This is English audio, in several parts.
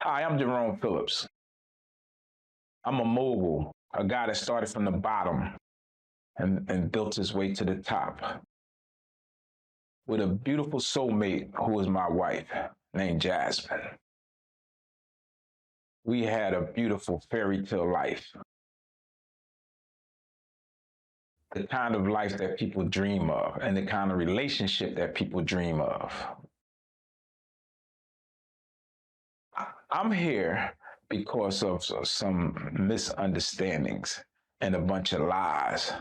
Hi, I'm Jerome Phillips. I'm a mogul, a guy that started from the bottom and built his way to the top with a beautiful soulmate who is my wife named Jasmine. We had a beautiful fairy tale life, the kind of life that people dream of and the kind of relationship that people dream of. I'm here because of some misunderstandings and a bunch of lies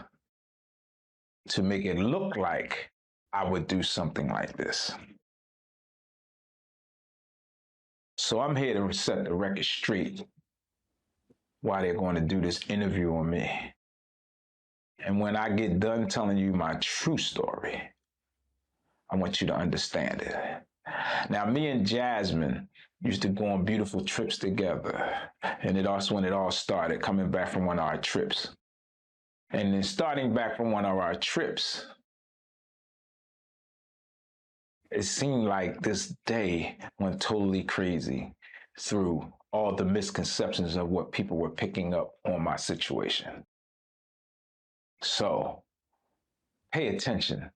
to make it look like I would do something like this. So I'm here to set the record straight why they're going to do this interview on me. And when I get done telling you my true story, I want you to understand it. Now, me and Jasmine used to go on beautiful trips together. And when it all started, coming back from one of our trips. And then starting back from one of our trips, it seemed like this day went totally crazy through all the misconceptions of what people were picking up on my situation. So pay attention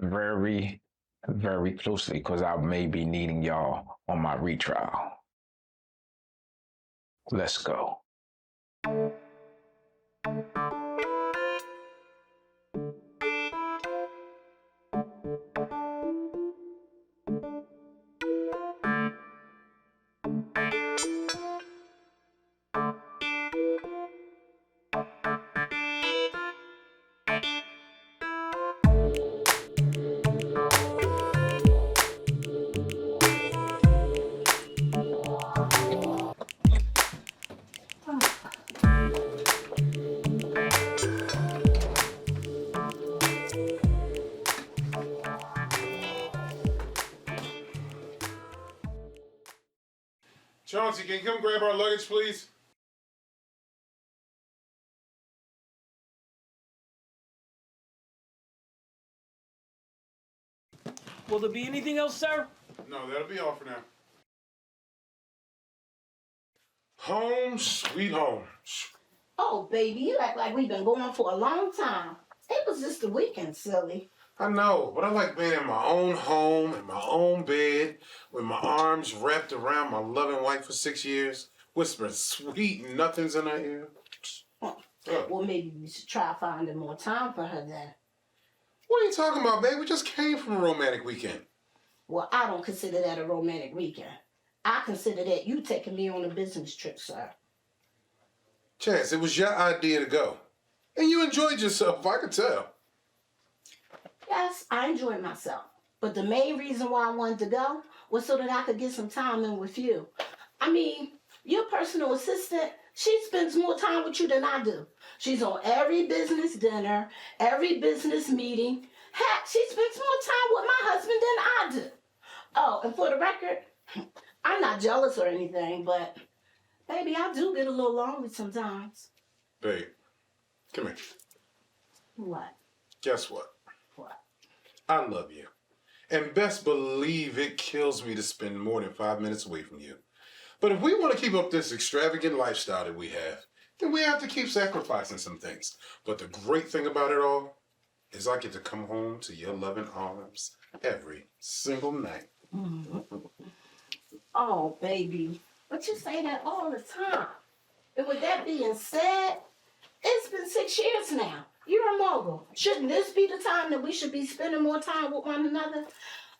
very, very closely because I may be needing y'all on my retrial. Let's go. Chauncey, can you come grab our luggage, please? Will there be anything else, sir? No, that'll be all for now. Home, sweet home. Oh, baby, you act like we've been going for a long time. It was just a weekend, silly. I know, but I like being in my own home, in my own bed, with my arms wrapped around my loving wife for 6 years, whispering sweet nothings in her ear. Well, maybe we should try finding more time for her then. What are you talking about, babe? We just came from a romantic weekend. Well, I don't consider that a romantic weekend. I consider that you taking me on a business trip, sir. Chance, it was your idea to go. And you enjoyed yourself, I could tell. Yes, I enjoyed myself. But the main reason why I wanted to go was so that I could get some time in with you. I mean, your personal assistant, she spends more time with you than I do. She's on every business dinner, every business meeting. Heck, she spends more time with my husband than I do. Oh, and for the record, I'm not jealous or anything, but baby, I do get a little lonely sometimes. Babe, come here. What? Guess what? What? I love you. And best believe it kills me to spend more than 5 minutes away from you. But if we want to keep up this extravagant lifestyle that we have, then we have to keep sacrificing some things. But the great thing about it all is I get to come home to your loving arms every single night. Mm-hmm. Oh, baby. But you say that all the time. And with that being said, it's been 6 years now. You're a mogul. Shouldn't this be the time that we should be spending more time with one another?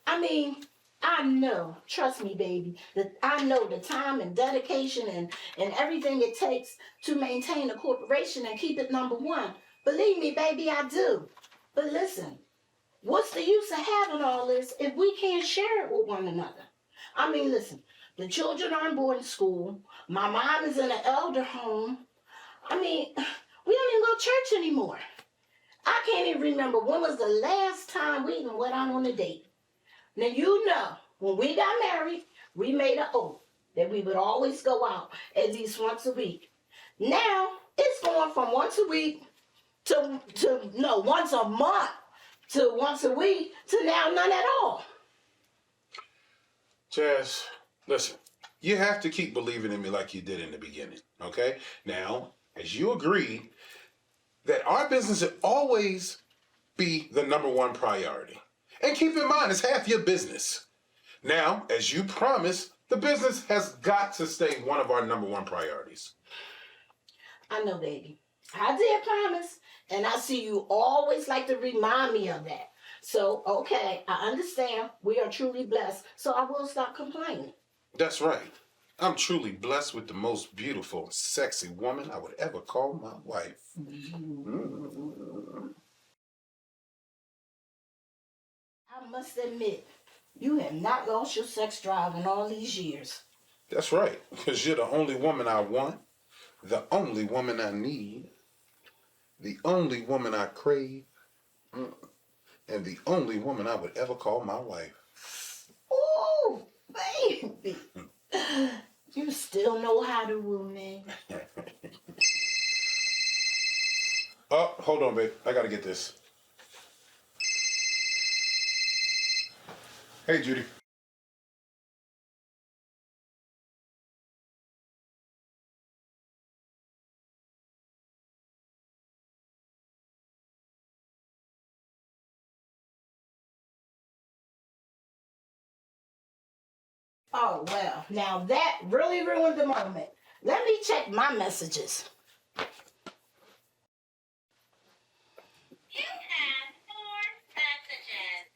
I mean, I know, trust me, baby, that I know the time and dedication and everything it takes to maintain a corporation and keep it number one. Believe me, baby, I do. But listen, what's the use of having all this if we can't share it with one another? I mean, listen, the children are in boarding school. My mom is in an elder home. I mean, we don't even go to church anymore. I can't even remember when was the last time we even went out on a date. Now, you know, when we got married, we made an oath that we would always go out at least once a week. Now, it's going from once a week to once a month to once a week to now none at all. Jazz, listen, You have to keep believing in me like you did in the beginning, okay? Now, as you agreed, that our business should always be the number one priority. And keep in mind, it's half your business. Now, as you promised, the business has got to stay one of our number one priorities. I know, baby. I did promise, and I see you always like to remind me of that. So, okay, I understand. We are truly blessed, so I will stop complaining. That's right. I'm truly blessed with the most beautiful, sexy woman I would ever call my wife. I must admit, you have not lost your sex drive in all these years. That's right, because you're the only woman I want, the only woman I need, the only woman I crave, and the only woman I would ever call my wife. Ooh, baby. You still know how to woo me. Oh, hold on, babe. I gotta get this. Hey, Judy. Oh, well, now that really ruined the moment. Let me check my messages. You have 4 messages.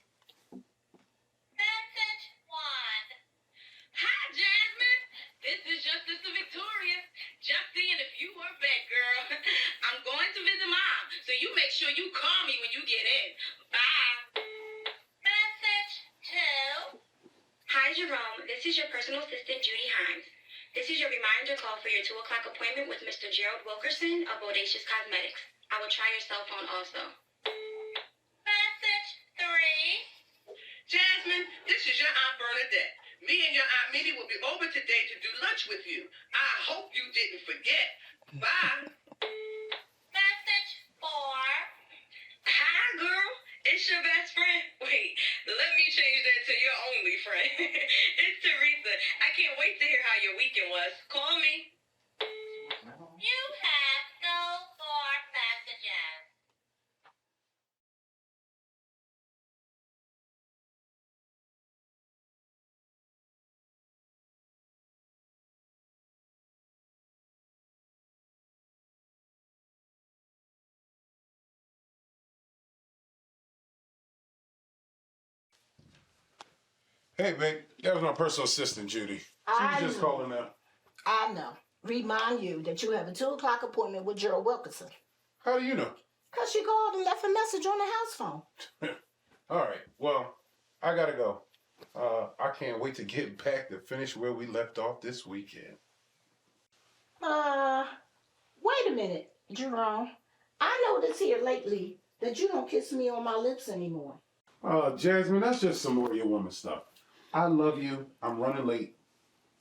Message 1. Hi, Jasmine. This is your sister Victoria. Just seeing if you were back, girl. I'm going to visit Mom, so you make sure you call me when you get in. Bye. Message 2. Hi, Jerome. This is your personal assistant, Judy Himes. This is your reminder call for your 2 o'clock appointment with Mr. Gerald Wilkerson of Bodacious Cosmetics. I will try your cell phone also. Message 3. Jasmine, this is your Aunt Bernadette. Me and your Aunt Minnie will be over today to do lunch with you. I hope you didn't forget. Bye. Message 4. Hi, girl. It's your best friend. Wait, let me change that to your only friend. It's Teresa. I can't wait to hear how your weekend was. Call me. You have no more messages. Hey, babe. That was my personal assistant, Judy. She I was just know. calling now. I know. Remind you that you have a 2 o'clock appointment with Gerald Wilkerson. How do you know? Because she called and left a message on the house phone. All right. Well, I gotta go. I can't wait to get back to finish where we left off this weekend. Wait a minute, Jerome. I noticed here lately that you don't kiss me on my lips anymore. Jasmine, that's just some more of your woman stuff. I love you. I'm running late.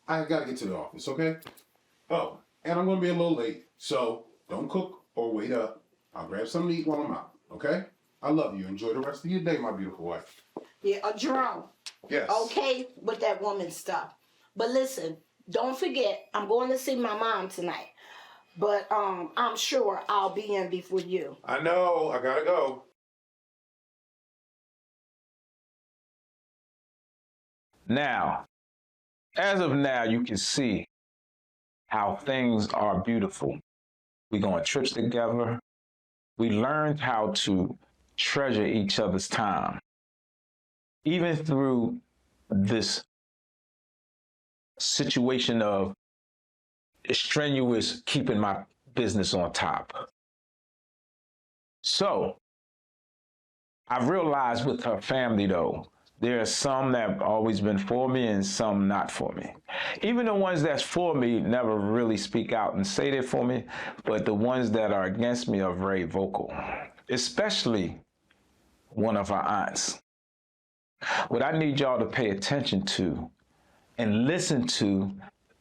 I gotta get to the office, okay? Oh, and I'm gonna be a little late, so don't cook or wait up. I'll grab something to eat while I'm out, okay? I love you. Enjoy the rest of your day, my beautiful wife. Yeah, Jerome. Yes. Okay with that woman stuff. But listen, don't forget, I'm going to see my mom tonight. But I'm sure I'll be in before you. I know. I gotta go. Now, as of now, you can see how things are beautiful. We go on trips together. We learned how to treasure each other's time, even through this situation of strenuous keeping my business on top. So I've realized with her family, though, there are some that have always been for me and some not for me. Even the ones that's for me never really speak out and say they're for me, but the ones that are against me are very vocal, especially one of our aunts. What I need y'all to pay attention to and listen to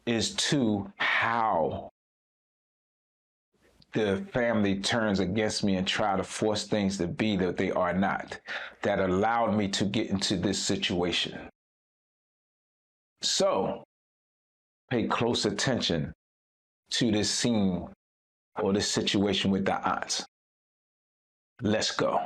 is to how the family turns against me and try to force things to be that they are not, that allowed me to get into this situation. So pay close attention to this scene or this situation with the aunts. Let's go.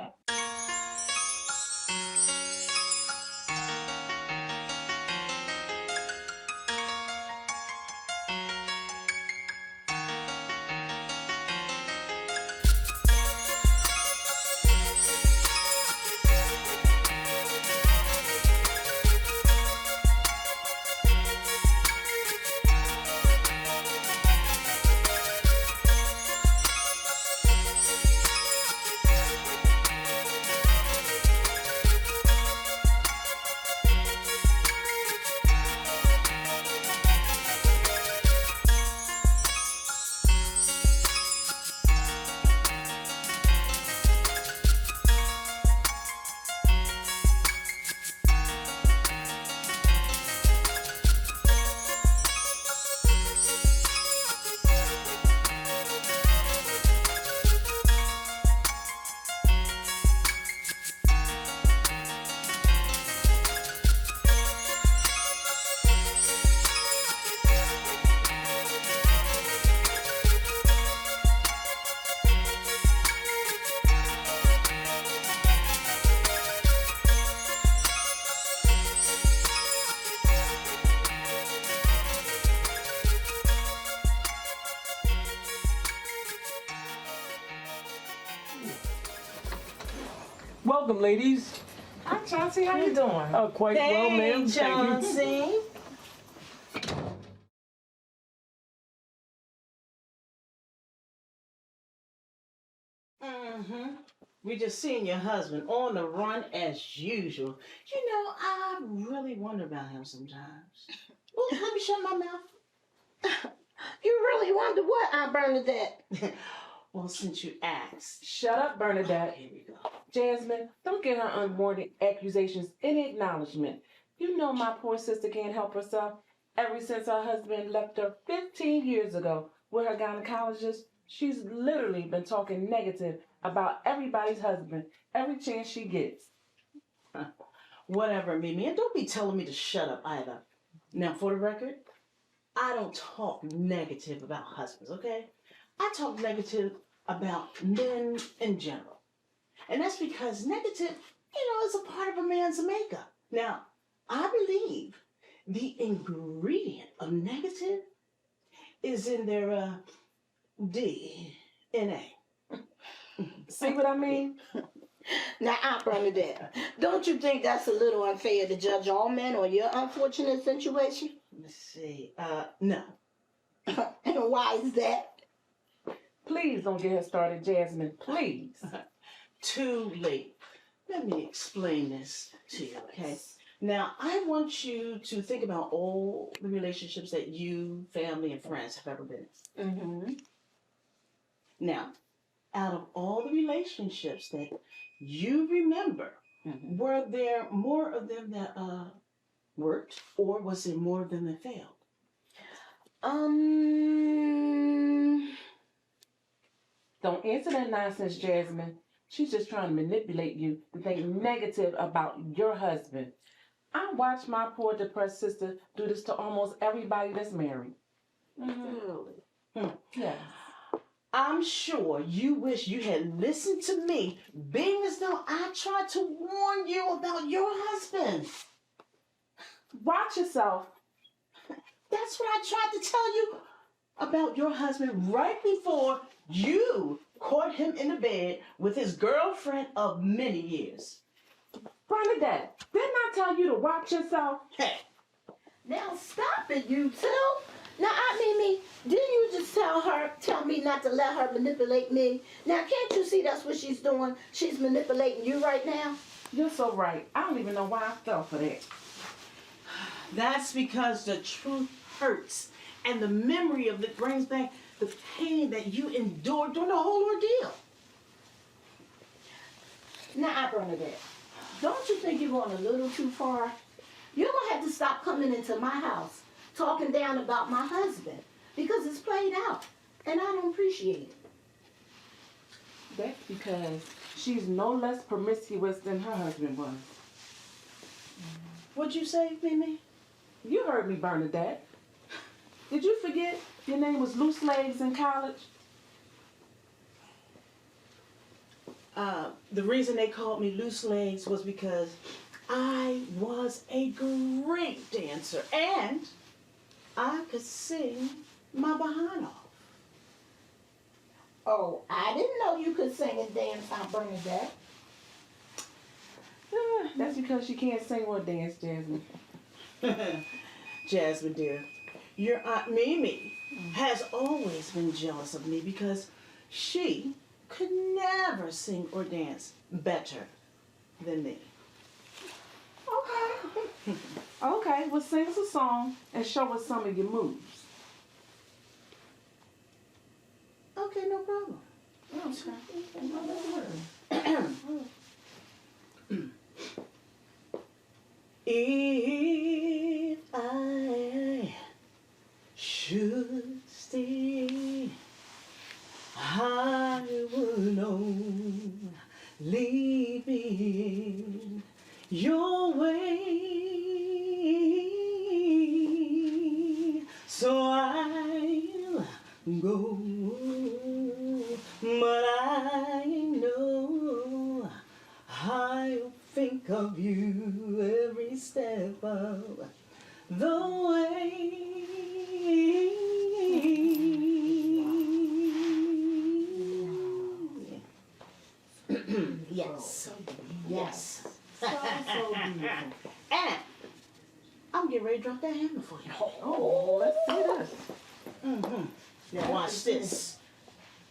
Welcome, ladies. Hi, Chauncey. How you doing? Quite well, ma'am. Thank you. Chauncey. We just seen your husband on the run as usual. You know, I really wonder about him sometimes. Well, let me shut my mouth. You really wonder what, Aunt Bernadette? Well, since you asked. Shut up, Bernadette. Here we go. Jasmine, don't get her unwarranted accusations any acknowledgement. You know my poor sister can't help herself. Ever since her husband left her 15 years ago with her gynecologist, she's literally been talking negative about everybody's husband every chance she gets. Whatever, Mimi. And don't be telling me to shut up either. Now, for the record, I don't talk negative about husbands, okay? I talk negative about men in general. And that's because negative, is a part of a man's makeup. Now, I believe the ingredient of negative is in their DNA. See what I mean? Now, Aunt Bernadette, don't you think that's a little unfair to judge all men on your unfortunate situation? Let's see. No. And why is that? Please don't get her started, Jasmine. Please. Too late. Let me explain this to you, okay? Now, I want you to think about all the relationships that you, family, and friends have ever been in. Mm-hmm. Now, out of all the relationships that you remember, were there more of them that worked, or was there more of them that failed? Don't answer that nonsense, Jasmine. She's just trying to manipulate you to think negative about your husband. I watched my poor depressed sister do this to almost everybody that's married. Really? Yes. I'm sure you wish you had listened to me, being as though I tried to warn you about your husband. Watch yourself. That's what I tried to tell you about your husband right before you caught him in the bed with his girlfriend of many years. Bernadette, didn't I tell you to watch yourself? Hey, Now stop it, you two. Now, Aunt Mimi, didn't you just tell me not to let her manipulate me? Now, can't you see that's what she's doing? She's manipulating you right now. You're so right. I don't even know why I fell for that. that's because the truth hurts, and the memory of it brings back the pain that you endured during the whole ordeal. Now, Aunt Bernadette, don't you think you're going a little too far? You're going to have to stop coming into my house talking down about my husband because it's played out, and I don't appreciate it. That's because she's no less promiscuous than her husband was. What'd you say, Mimi? You heard me, Bernadette. Did you forget your name was Loose Legs in college? The reason they called me Loose Legs was because I was a great dancer and I could sing my behind off. Oh, I didn't know you could sing and dance, Aunt Bernadette. That's because she can't sing or dance, Jasmine. Jasmine, dear, your Aunt Mimi has always been jealous of me because she could never sing or dance better than me. Okay. Okay, well, sing us a song and show us some of your moves. Okay, no problem. If I should stay, I will only be in your way. So I'll go, but I know I'll think of you every step of the way. Yes. Yes. So beautiful. And I'm getting ready to drop that hammer for you. Oh, let's see this. Mm-hmm. Now watch this.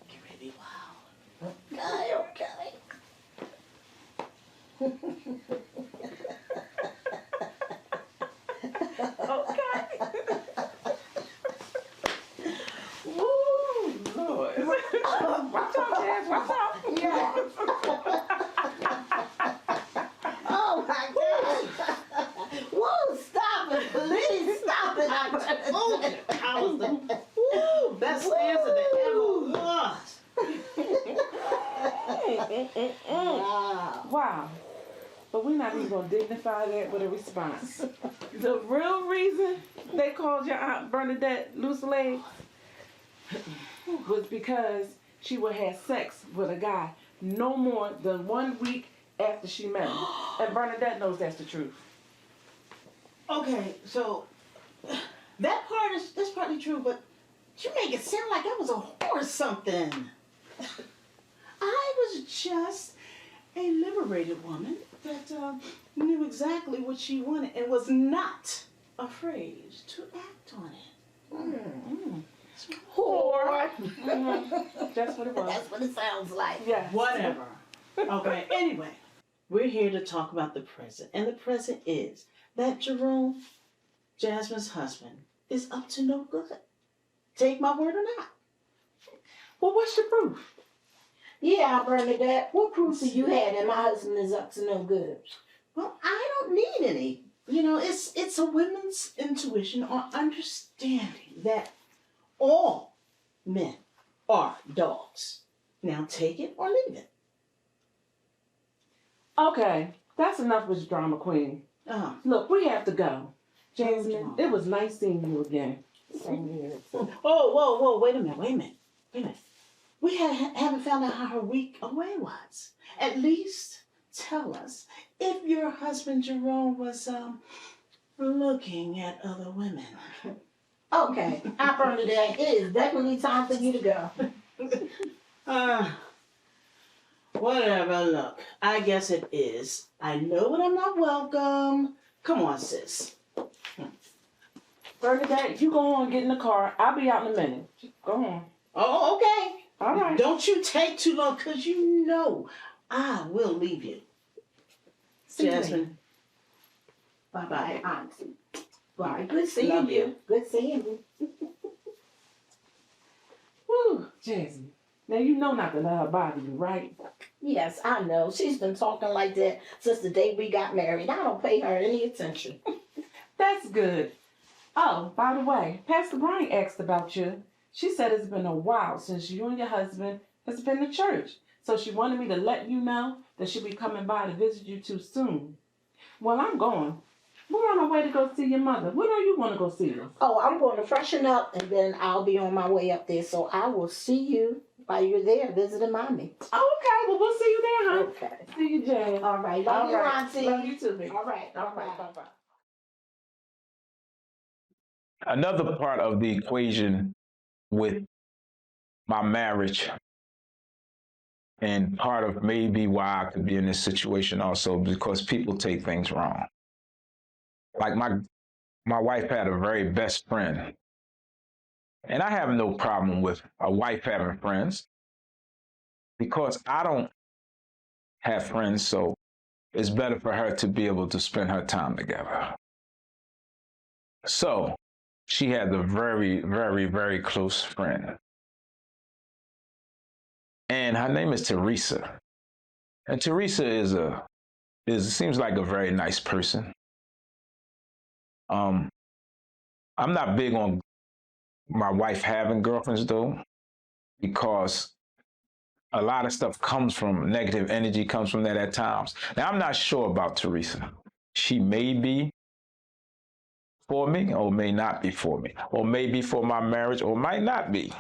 Get ready to be wild. Okay. Okay. Woo, Lord. Watch out, Jazz, watch out. Yeah. Oh my gosh. Whoa, stop it. Please stop it. Oh, that was the best dancer that ever was. Wow. Wow. But we're not even going to dignify that with a response. The real reason they called your Aunt Bernadette Loose Legs was because she would have sex with a guy no more than 1 week after she met him. And Bernadette knows that's the truth. Okay, so that's partly true, but you make it sound like I was a whore or something. I was just a liberated woman that knew exactly what she wanted and was not afraid to act on it. Whore. That's what it was. That's what it sounds like. Yes. Whatever. Okay, anyway, we're here to talk about the present. And the present is that Jerome, Jasmine's husband, is up to no good. Take my word or not. Well, what's your proof? Yeah, Bernadette, what proof do you have that my husband is up to no good? Well, I don't need any. You know, it's a women's intuition or understanding that all men are dogs. Now take it or leave it. Okay, that's enough with drama queen. Look, we have to go. Jasmine, it was nice seeing you again. Whoa, wait a minute. We haven't found out how her week away was. At least tell us if your husband Jerome was looking at other women. Okay, Aunt Bernadette, it is definitely time for you to go. Whatever, look, I guess it is. I know when I'm not welcome. Come on, sis. Bernadette, you go on, get in the car. I'll be out in a minute. Go on. Oh, okay. All right. Don't you take too long, because you know I will leave you. See you Jasmine. later. Bye-bye, Auntie. Bye. Good seeing Love you. you. Good seeing you. Woo, Jasmine. Now you know not to let her bother you, right? Yes, I know. She's been talking like that since the day we got married. I don't pay her any attention. That's good. Oh, by the way, Pastor Brian asked about you. She said it's been a while since you and your husband has been to church. So she wanted me to let you know that she'll be coming by to visit you too soon. Well, I'm going. We're on our way to go see your mother. When do you want to go see her? Oh, I'm going to freshen up and then I'll be on my way up there. So I will see you while you're there visiting mommy. Oh, okay. Well, we'll see you there, huh? Okay. See you, Jan. All right. Love you, right. Auntie. Love you too, baby. All right. All right. Bye-bye. Another part of the equation with my marriage, and part of maybe why I could be in this situation also, because people take things wrong. Like my wife had a very best friend. And I have no problem with a wife having friends because I don't have friends, so it's better for her to be able to spend her time together. So she had a very, very, very close friend. And her name is Teresa. And Teresa seems like a very nice person. I'm not big on my wife having girlfriends though, because a lot of stuff comes from negative energy, comes from that at times. Now, I'm not sure about Teresa. She may be for me or may not be for me, or may be for my marriage or might not be.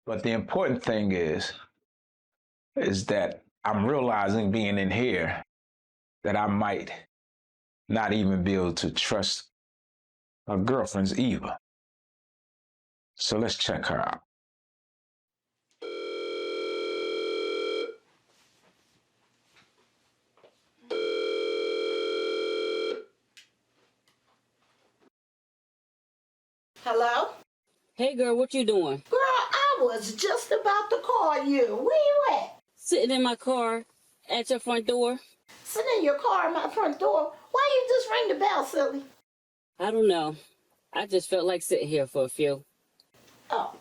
But the important thing is that I'm realizing being in here that I might not even be able to trust her girlfriends either. So let's check her out. Hello? Hey girl, what you doing? Girl, I was just about to call you. Where you at? Sitting in my car at your front door. Sitting in your car at my front door. Why you just ring the bell, silly? I don't know. I just felt like sitting here for a few. Oh,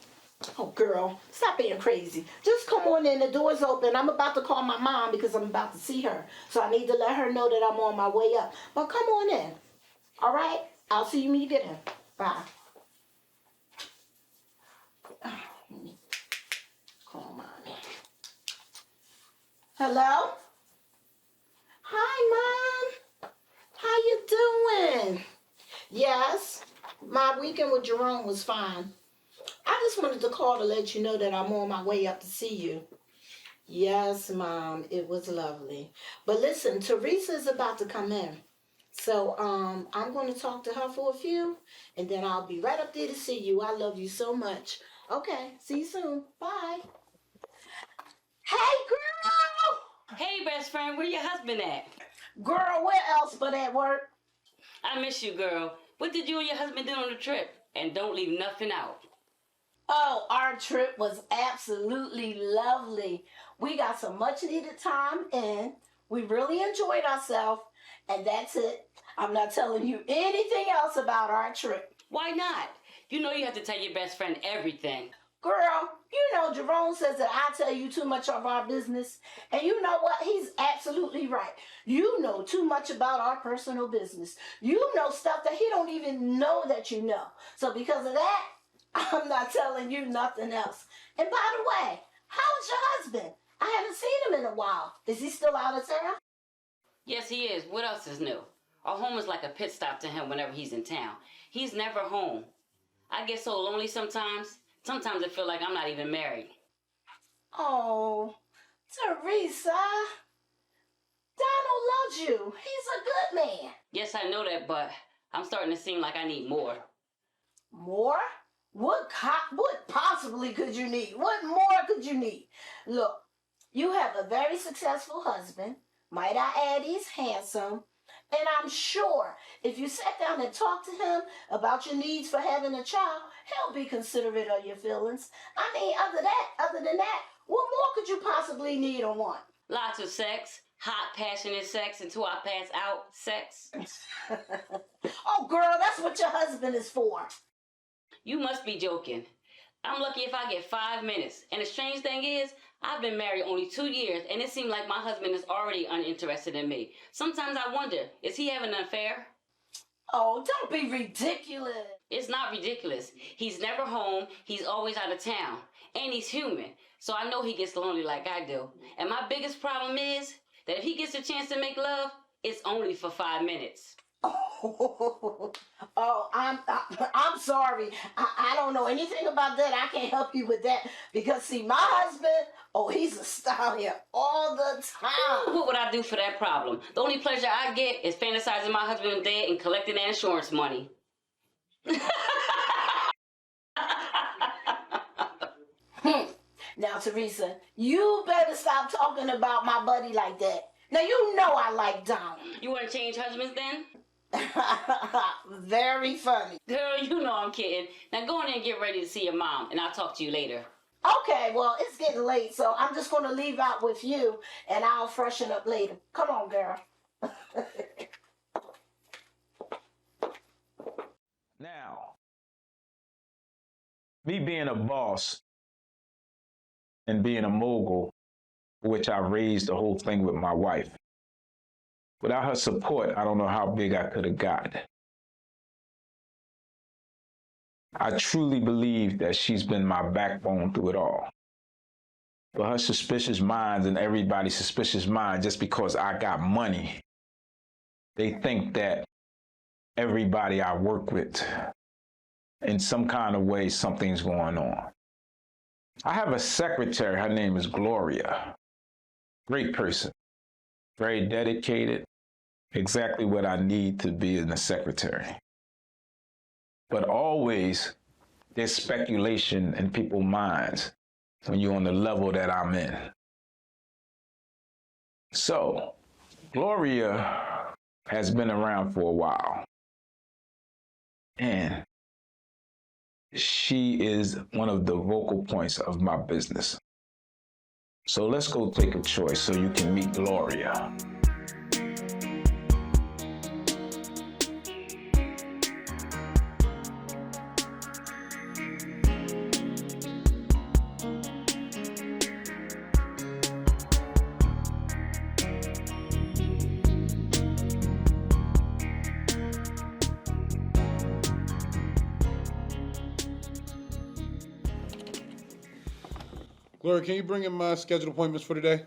girl, stop being crazy. Just come on in. The door's open. I'm about to call my mom because I'm about to see her. So I need to let her know that I'm on my way up. But come on in. All right? I'll see you when you get in. Bye. Call mommy. Hello? Hi, Mom. How you doing? Yes, my weekend with Jerome was fine. I just wanted to call to let you know that I'm on my way up to see you. Yes, Mom, it was lovely. But listen, Teresa's about to come in. So I'm going to talk to her for a few, and then I'll be right up there to see you. I love you so much. Okay, see you soon. Bye. Hey, girl! Hey best friend, where your husband at? Girl, where else but at work? I miss you, girl. What did you and your husband do on the trip? And don't leave nothing out. Oh, our trip was absolutely lovely. We got some much needed time in. We really enjoyed ourselves. And that's it. I'm not telling you anything else about our trip. Why not? You know you have to tell your best friend everything. Girl, you know Jerome says that I tell you too much of our business. And you know what? He's absolutely right. You know too much about our personal business. You know stuff that he don't even know that you know. So because of that, I'm not telling you nothing else. And by the way, how's your husband? I haven't seen him in a while. Is he still out of town? Yes, he is. What else is new? Our home is like a pit stop to him whenever he's in town. He's never home. I get so lonely sometimes. Sometimes I feel like I'm not even married. Oh, Teresa. Donald loves you. He's a good man. Yes, I know that, but I'm starting to seem like I need more. More? What possibly could you need? What more could you need? Look, you have a very successful husband. Might I add, he's handsome. And I'm sure if you sat down and talked to him about your needs for having a child, he'll be considerate of your feelings. I mean, other than that, what more could you possibly need or want? Lots of sex, hot, passionate sex until I pass out sex. Oh, girl, that's what your husband is for. You must be joking. I'm lucky if I get 5 minutes. And the strange thing is, I've been married only 2 years, and it seems like my husband is already uninterested in me. Sometimes I wonder, is he having an affair? Oh, don't be ridiculous. It's not ridiculous. He's never home, he's always out of town, and he's human. So I know he gets lonely like I do. And my biggest problem is that if he gets a chance to make love, it's only for 5 minutes. Oh, I'm sorry. I don't know anything about that. I can't help you with that because see, my husband, oh, he's a stallion all the time. What would I do for that problem? The only pleasure I get is fantasizing my husband dead and collecting that insurance money. Now, Teresa, you better stop talking about my buddy like that. Now, you know I like Donald. You want to change husbands then? Very funny. Girl, you know I'm kidding. Now go in there and get ready to see your mom, and I'll talk to you later. Okay, well, it's getting late, so I'm just going to leave out with you, and I'll freshen up later. Come on, girl. Now, me being a boss and being a mogul, which I raised the whole thing with my wife. Without her support, I don't know how big I could have got. I truly believe that she's been my backbone through it all. But her suspicious minds and everybody's suspicious mind, just because I got money, they think that everybody I work with, in some kind of way, something's going on. I have a secretary, her name is Gloria. Great person, very dedicated, exactly what I need to be in a secretary. But always there's speculation in people's minds when you're on the level that I'm in. So, Gloria has been around for a while. And she is one of the vocal points of my business. So let's go take a choice so you can meet Gloria. Gloria, can you bring in my scheduled appointments for today?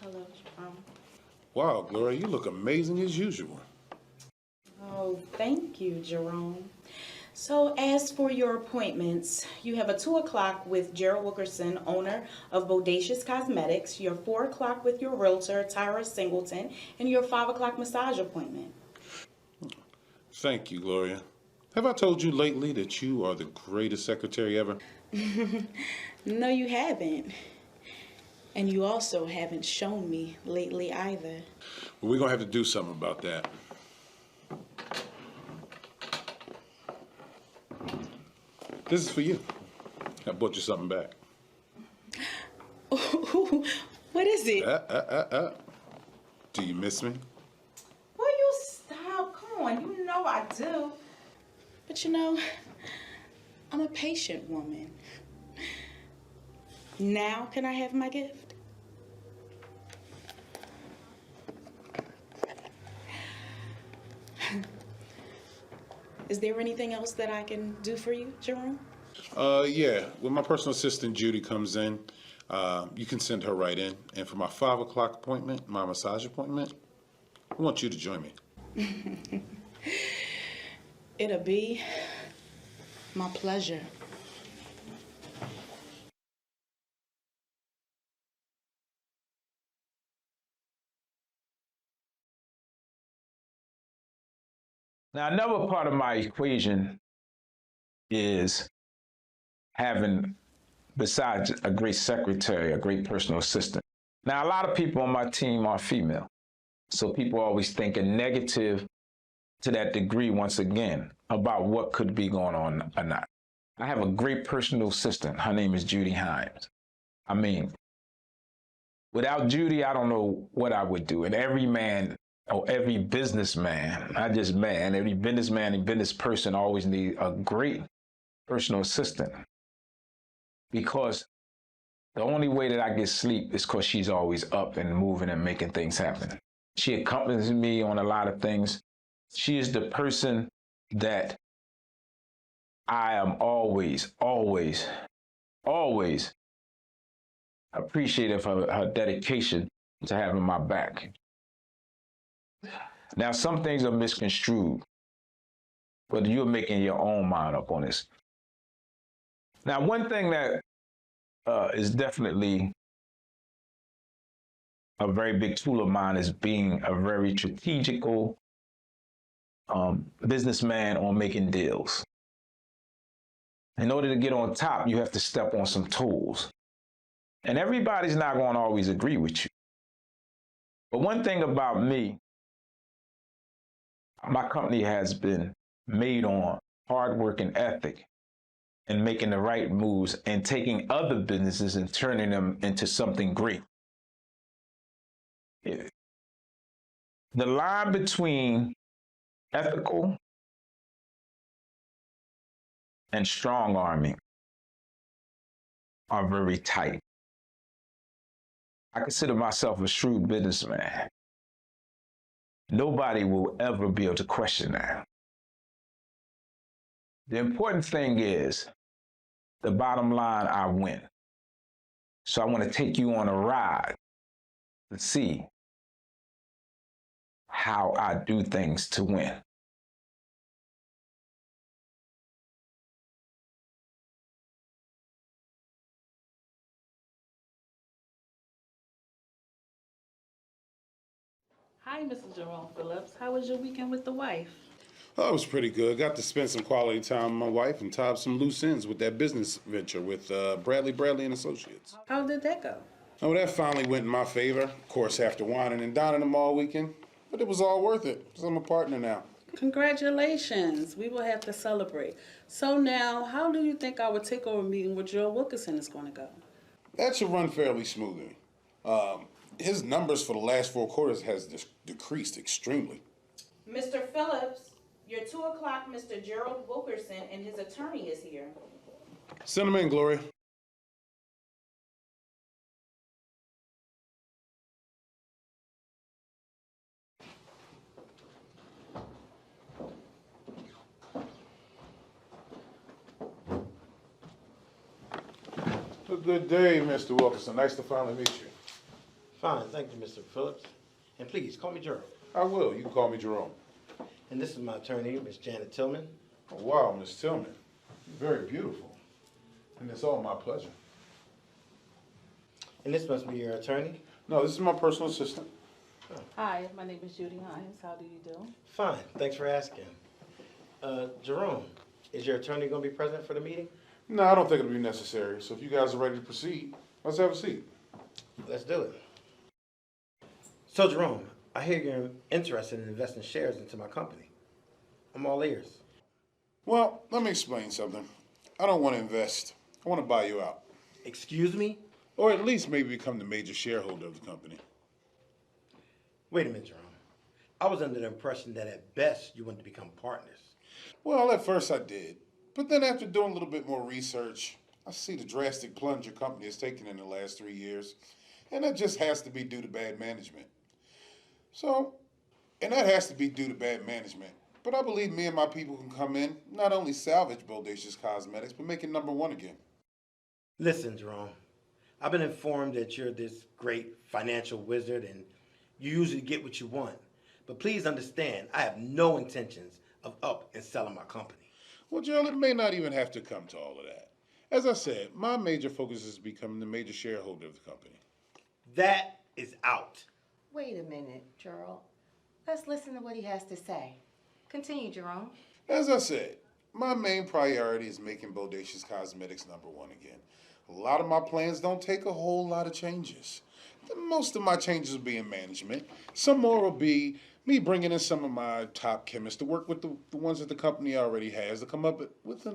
Hello, Wow, Gloria, you look amazing as usual. Oh, thank you, Jerome. So as for your appointments, you have a 2 o'clock with Gerald Wilkerson, owner of Bodacious Cosmetics, your 4 o'clock with your realtor, Tyra Singleton, and your 5 o'clock massage appointment. Thank you, Gloria. Have I told you lately that you are the greatest secretary ever? No, you haven't. And you also haven't shown me lately either. Well, we're going to have to do something about that. This is for you. I bought you something back. What is it? Do you miss me? Will you stop? Come on, you know I do. But you know, I'm a patient woman. Now can I have my gift? Is there anything else that I can do for you, Jerome? Yeah. When my personal assistant, Judy, comes in, you can send her right in. And for my 5 o'clock appointment, my massage appointment, I want you to join me. It'll be my pleasure. Now, another part of my equation is having, besides a great secretary, a great personal assistant. Now, a lot of people on my team are female. So people are always thinking negative to that degree, once again, about what could be going on or not. I have a great personal assistant. Her name is Judy Himes. I mean, without Judy, I don't know what I would do. And every man, or every businessman, not just man, every businessman and business person always need a great personal assistant. Because the only way that I get sleep is because she's always up and moving and making things happen. She accompanies me on a lot of things. She is the person that I am always, always, always appreciative of her dedication to having my back. Now, some things are misconstrued, but you're making your own mind up on this. Now, one thing that is definitely a very big tool of mine is being a very strategical businessman on making deals. In order to get on top, you have to step on some toes. And everybody's not going to always agree with you. But one thing about me, my company has been made on hard work and ethic and making the right moves and taking other businesses and turning them into something great. The line between ethical and strong arming are very tight. I consider myself a shrewd businessman. Nobody will ever be able to question that. The important thing is, the bottom line, I win. So I want to take you on a ride to see how I do things to win. Hi, Mrs. Jerome Phillips. How was your weekend with the wife? Oh, it was pretty good. Got to spend some quality time with my wife and tie up some loose ends with that business venture with Bradley and Associates. How did that go? Oh, that finally went in my favor. Of course, after whining and dining them all weekend. But it was all worth it, because I'm a partner now. Congratulations. We will have to celebrate. So now, how do you think our takeover meeting with Joe Wilkerson is going to go? That should run fairly smoothly. His numbers for the last 4 quarters has decreased extremely. Mr. Phillips, your 2 o'clock Mr. Gerald Wilkerson and his attorney is here. Send him in, Gloria. A good day, Mr. Wilkerson. Nice to finally meet you. Fine, thank you, Mr. Phillips. And please, call me Gerald. I will. You can call me Jerome. And this is my attorney, Miss Janet Tillman. Oh, wow, Miss Tillman. You're very beautiful. And it's all my pleasure. And this must be your attorney? No, this is my personal assistant. Hi, my name is Judy Hines. How do you do? Fine, thanks for asking. Jerome, is your attorney going to be present for the meeting? No, I don't think it'll be necessary. So if you guys are ready to proceed, let's have a seat. Let's do it. So, Jerome, I hear you're interested in investing shares into my company. I'm all ears. Well, let me explain something. I don't want to invest. I want to buy you out. Excuse me? Or at least maybe become the major shareholder of the company. Wait a minute, Jerome. I was under the impression that at best you wanted to become partners. Well, at first I did. But then after doing a little bit more research, I see the drastic plunge your company has taken in the last 3 years. And that just has to be due to bad management. And that has to be due to bad management. But I believe me and my people can come in, not only salvage Bodacious Cosmetics, but make it #1 again. Listen, Jerome, I've been informed that you're this great financial wizard and you usually get what you want. But please understand, I have no intentions of up and selling my company. Well, Gerald, it may not even have to come to all of that. As I said, my major focus is becoming the major shareholder of the company. That is out. Wait a minute, Gerald. Let's listen to what he has to say. Continue, Jerome. As I said, my main priority is making Bodacious Cosmetics #1 again. A lot of my plans don't take a whole lot of changes. Most of my changes will be in management. Some more will be me bringing in some of my top chemists to work with the ones that the company already has to come up with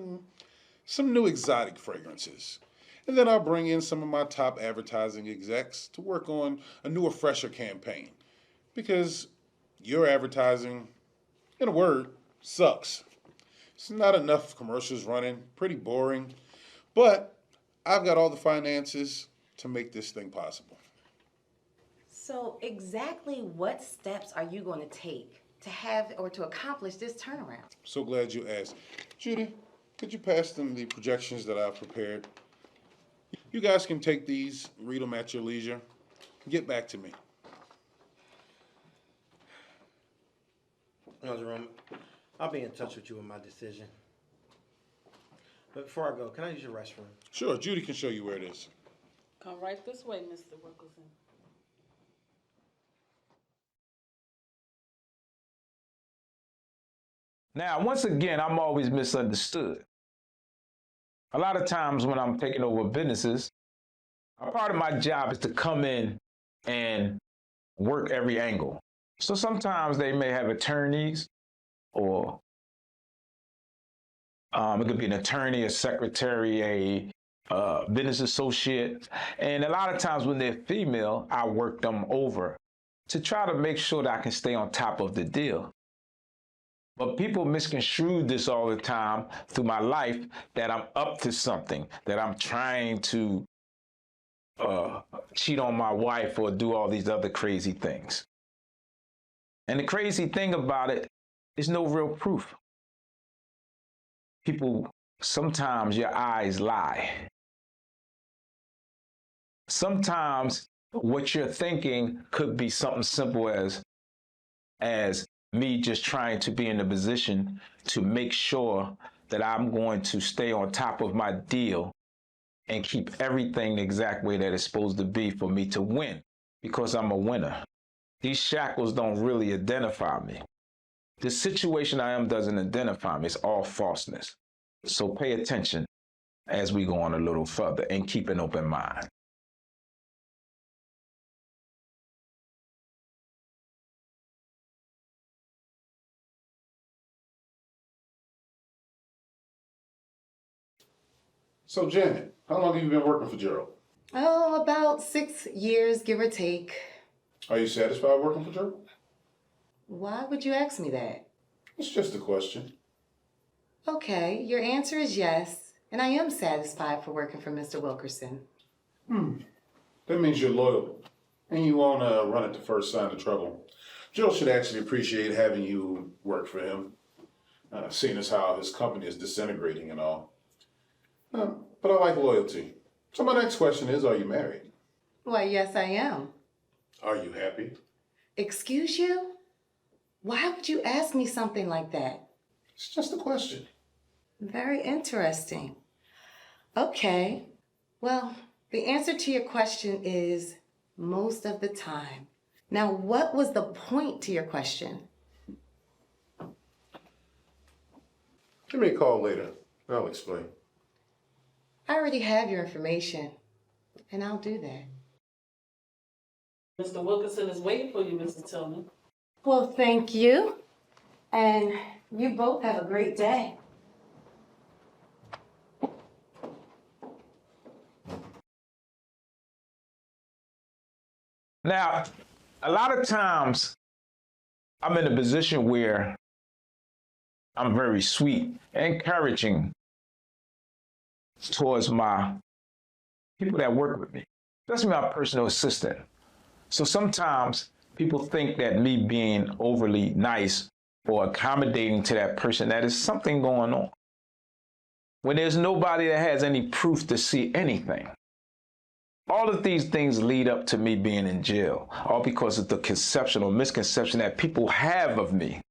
some new exotic fragrances. And then I'll bring in some of my top advertising execs to work on a newer, fresher campaign. Because your advertising, in a word, sucks. It's not enough commercials running, pretty boring. But I've got all the finances to make this thing possible. So exactly what steps are you going to take to have or to accomplish this turnaround? So glad you asked. Judy, Could you pass them the projections that I've prepared? You guys can take these, read them at your leisure. Get back to me. No, Jerome, I'll be in touch with you with my decision. But before I go, can I use your restroom? Sure, Judy can show you where it is. Come right this way, Mr. Wilkerson. Now, once again, I'm always misunderstood. A lot of times when I'm taking over businesses, a part of my job is to come in and work every angle. So sometimes they may have attorneys, or it could be an attorney, a secretary, a business associate. And a lot of times when they're female, I work them over to try to make sure that I can stay on top of the deal. But people misconstrue this all the time through my life, that I'm up to something, that I'm trying to cheat on my wife or do all these other crazy things. And the crazy thing about it is no real proof. People, sometimes your eyes lie. Sometimes what you're thinking could be something simple as me just trying to be in a position to make sure that I'm going to stay on top of my deal and keep everything the exact way that it's supposed to be for me to win, because I'm a winner. These shackles don't really identify me. The situation I am doesn't identify me. It's all falseness. So pay attention as we go on a little further and keep an open mind. So, Janet, how long have you been working for Gerald? Oh, about 6 years, give or take. Are you satisfied working for Gerald? Why would you ask me that? It's just a question. Okay, your answer is yes, and I am satisfied for working for Mr. Wilkerson. That means you're loyal, and you won't run at the first sign of trouble. Gerald should actually appreciate having you work for him, seeing as how his company is disintegrating and all. But I like loyalty. So my next question is, are you married? Why, yes, I am. Are you happy? Excuse you? Why would you ask me something like that? It's just a question. Very interesting. Okay, well, the answer to your question is most of the time. Now, what was the point to your question? Give me a call later. I'll explain. I already have your information, and I'll do that. Mr. Wilkerson is waiting for you, Mr. Tillman. Well, thank you, and you both have a great day. Now, a lot of times I'm in a position where I'm very sweet, encouraging towards my people that work with me, especially my personal assistant. So sometimes people think that me being overly nice or accommodating to that person, that is something going on, when there's nobody that has any proof to see anything. All of these things lead up to me being in jail, all because of the conception or misconception that people have of me.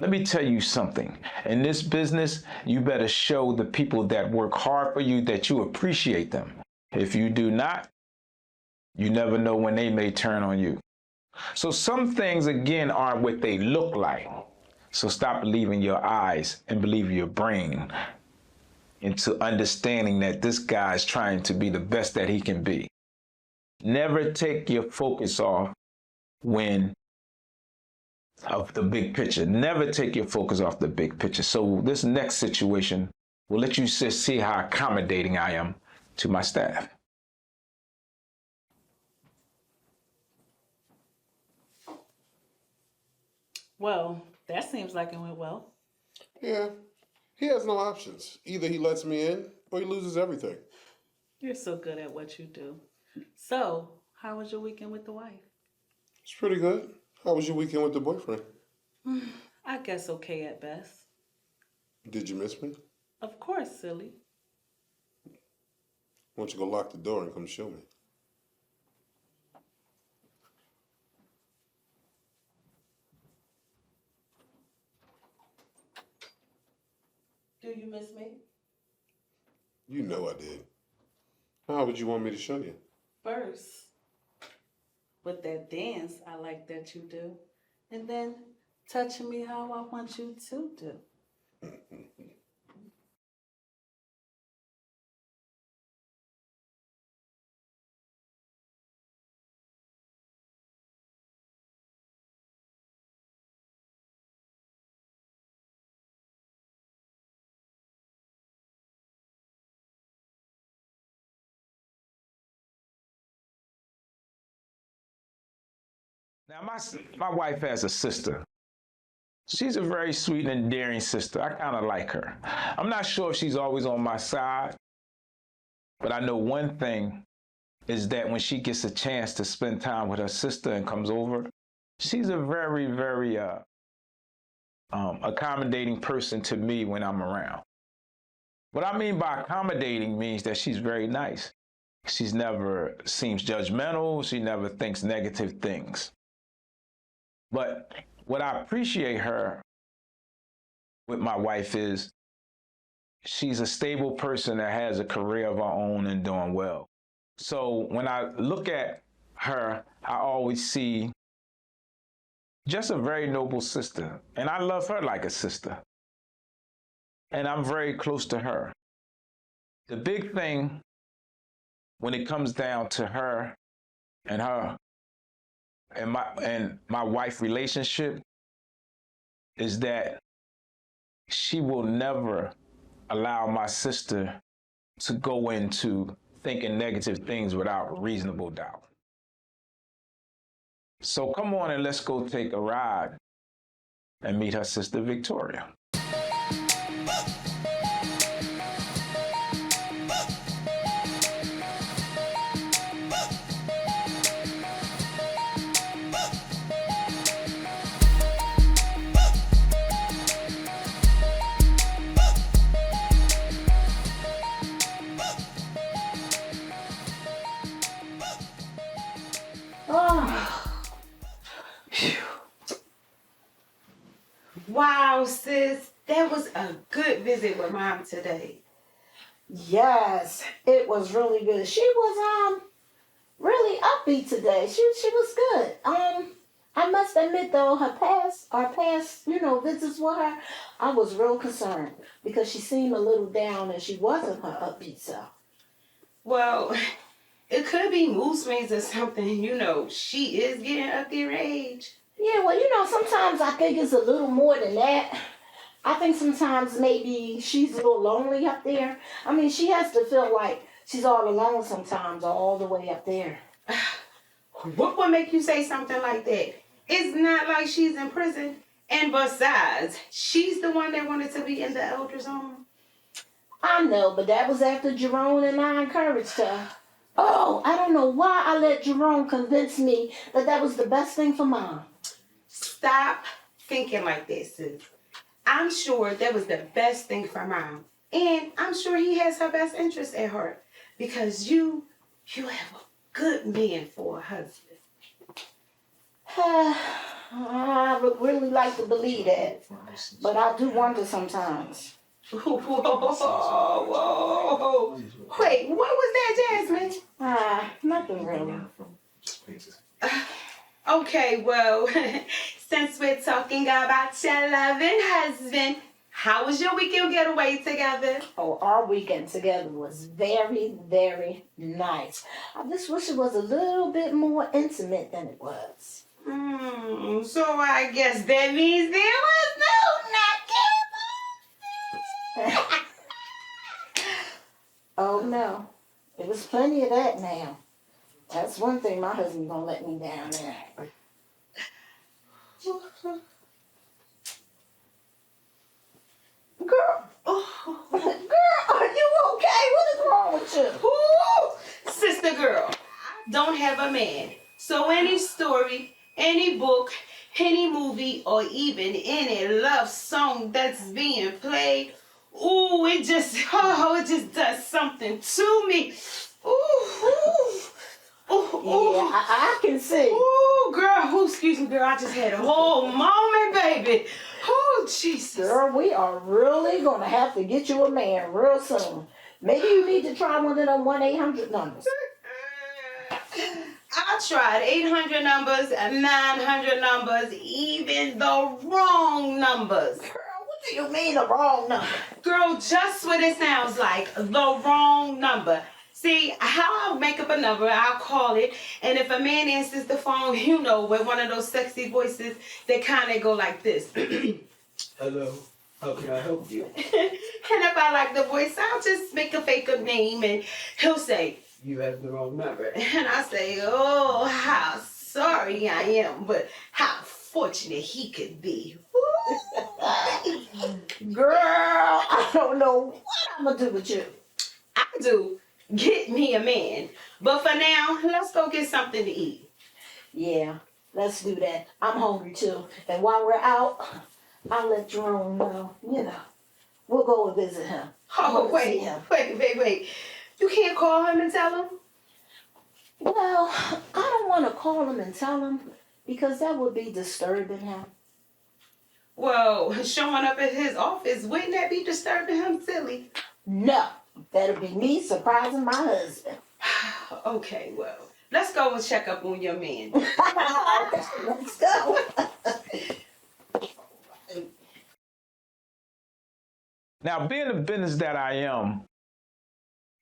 Let me tell you something. In this business, you better show the people that work hard for you that you appreciate them. If you do not, you never know when they may turn on you. So some things, again, aren't what they look like. So stop believing your eyes and believe your brain into understanding that this guy is trying to be the best that he can be. Never take your focus off of the big picture. Never take your focus off the big picture. So this next situation will let you see how accommodating I am to my staff. Well, that seems like it went well. Yeah, he has no options. Either he lets me in or he loses everything. You're so good at what you do. So, how was your weekend with the wife? It's pretty good. How was your weekend with the boyfriend? I guess okay at best. Did you miss me? Of course, silly. Why don't you go lock the door and come show me? Do you miss me? You know I did. How would you want me to show you? First, with that dance I like that you do. And then touching me how I want you to do. Now, my wife has a sister. She's a very sweet and endearing sister. I kind of like her. I'm not sure if she's always on my side, but I know one thing is that when she gets a chance to spend time with her sister and comes over, she's a very, very accommodating person to me when I'm around. What I mean by accommodating means that she's very nice. She's never seems judgmental. She never thinks negative things. But what I appreciate her with my wife is she's a stable person that has a career of her own and doing well. So when I look at her, I always see just a very noble sister. And I love her like a sister. And I'm very close to her. The big thing when it comes down to her and my wife relationship is that she will never allow my sister to go into thinking negative things without reasonable doubt. So come on and let's go take a ride and meet her sister Victoria. Wow, sis, that was a good visit with Mom today. Yes, it was really good. She was really upbeat today. She was good. I must admit though, our past, visits with her, I was real concerned because she seemed a little down and she wasn't her upbeat self. Well, it could be mood swings or something. She is getting up there in age. Yeah, well, sometimes I think it's a little more than that. I think sometimes maybe she's a little lonely up there. I mean, she has to feel like she's all alone sometimes, all the way up there. What would make you say something like that? It's not like she's in prison. And besides, she's the one that wanted to be in the elder's home. I know, but that was after Jerome and I encouraged her. Oh, I don't know why I let Jerome convince me that was the best thing for Mom. Stop thinking like that, sis. I'm sure that was the best thing for Mom. And I'm sure he has her best interest at heart. Because you have a good man for a husband. I would really like to believe that. But I do wonder sometimes. Whoa. Wait, what was that, Jasmine? Nothing really. Okay, well, since we're talking about your loving husband, how was your weekend getaway together? Oh, our weekend together was very, very nice. I just wish it was a little bit more intimate than it was. So I guess that means there was no knocking. Oh, no. There was plenty of that now. That's one thing my husband gonna let me down there. Girl, are you okay? What is wrong with you? Ooh, sister girl, I don't have a man. So any story any book, any movie, or even any love song that's being played, ooh, it just does something to me. Ooh, ooh. Ooh, ooh. Yeah, I can see. Ooh, girl. Ooh, excuse me, girl. I just had a whole moment, baby. Oh, Jesus. Girl, we are really going to have to get you a man real soon. Maybe you need to try one of them 1-800 numbers. I tried 800 numbers, 900 numbers, even the wrong numbers. Girl, what do you mean the wrong number? Girl, just what it sounds like, the wrong number. See, how I'll make up a number, I'll call it, and if a man answers the phone, you know, with one of those sexy voices, they kind of go like this. Hello, how can I help you? And if I like the voice, I'll just make a fake up name, and he'll say, You have the wrong number. and I say, oh, how sorry I am, but how fortunate he could be. Girl, I don't know what I'm going to do with you. I do. Get me a man. But for now, let's go get something to eat. Yeah, let's do that. I'm hungry too. And while we're out, I'll let Jerome know, we'll go and visit him. Oh, wait. You can't call him and tell him? Well, I don't want to call him and tell him because that would be disturbing him. Well, showing up at his office, wouldn't that be disturbing him, silly? No, that'll be me surprising my husband. Okay, well, let's go and check up on your man. Let's go. Now, being the business that I am,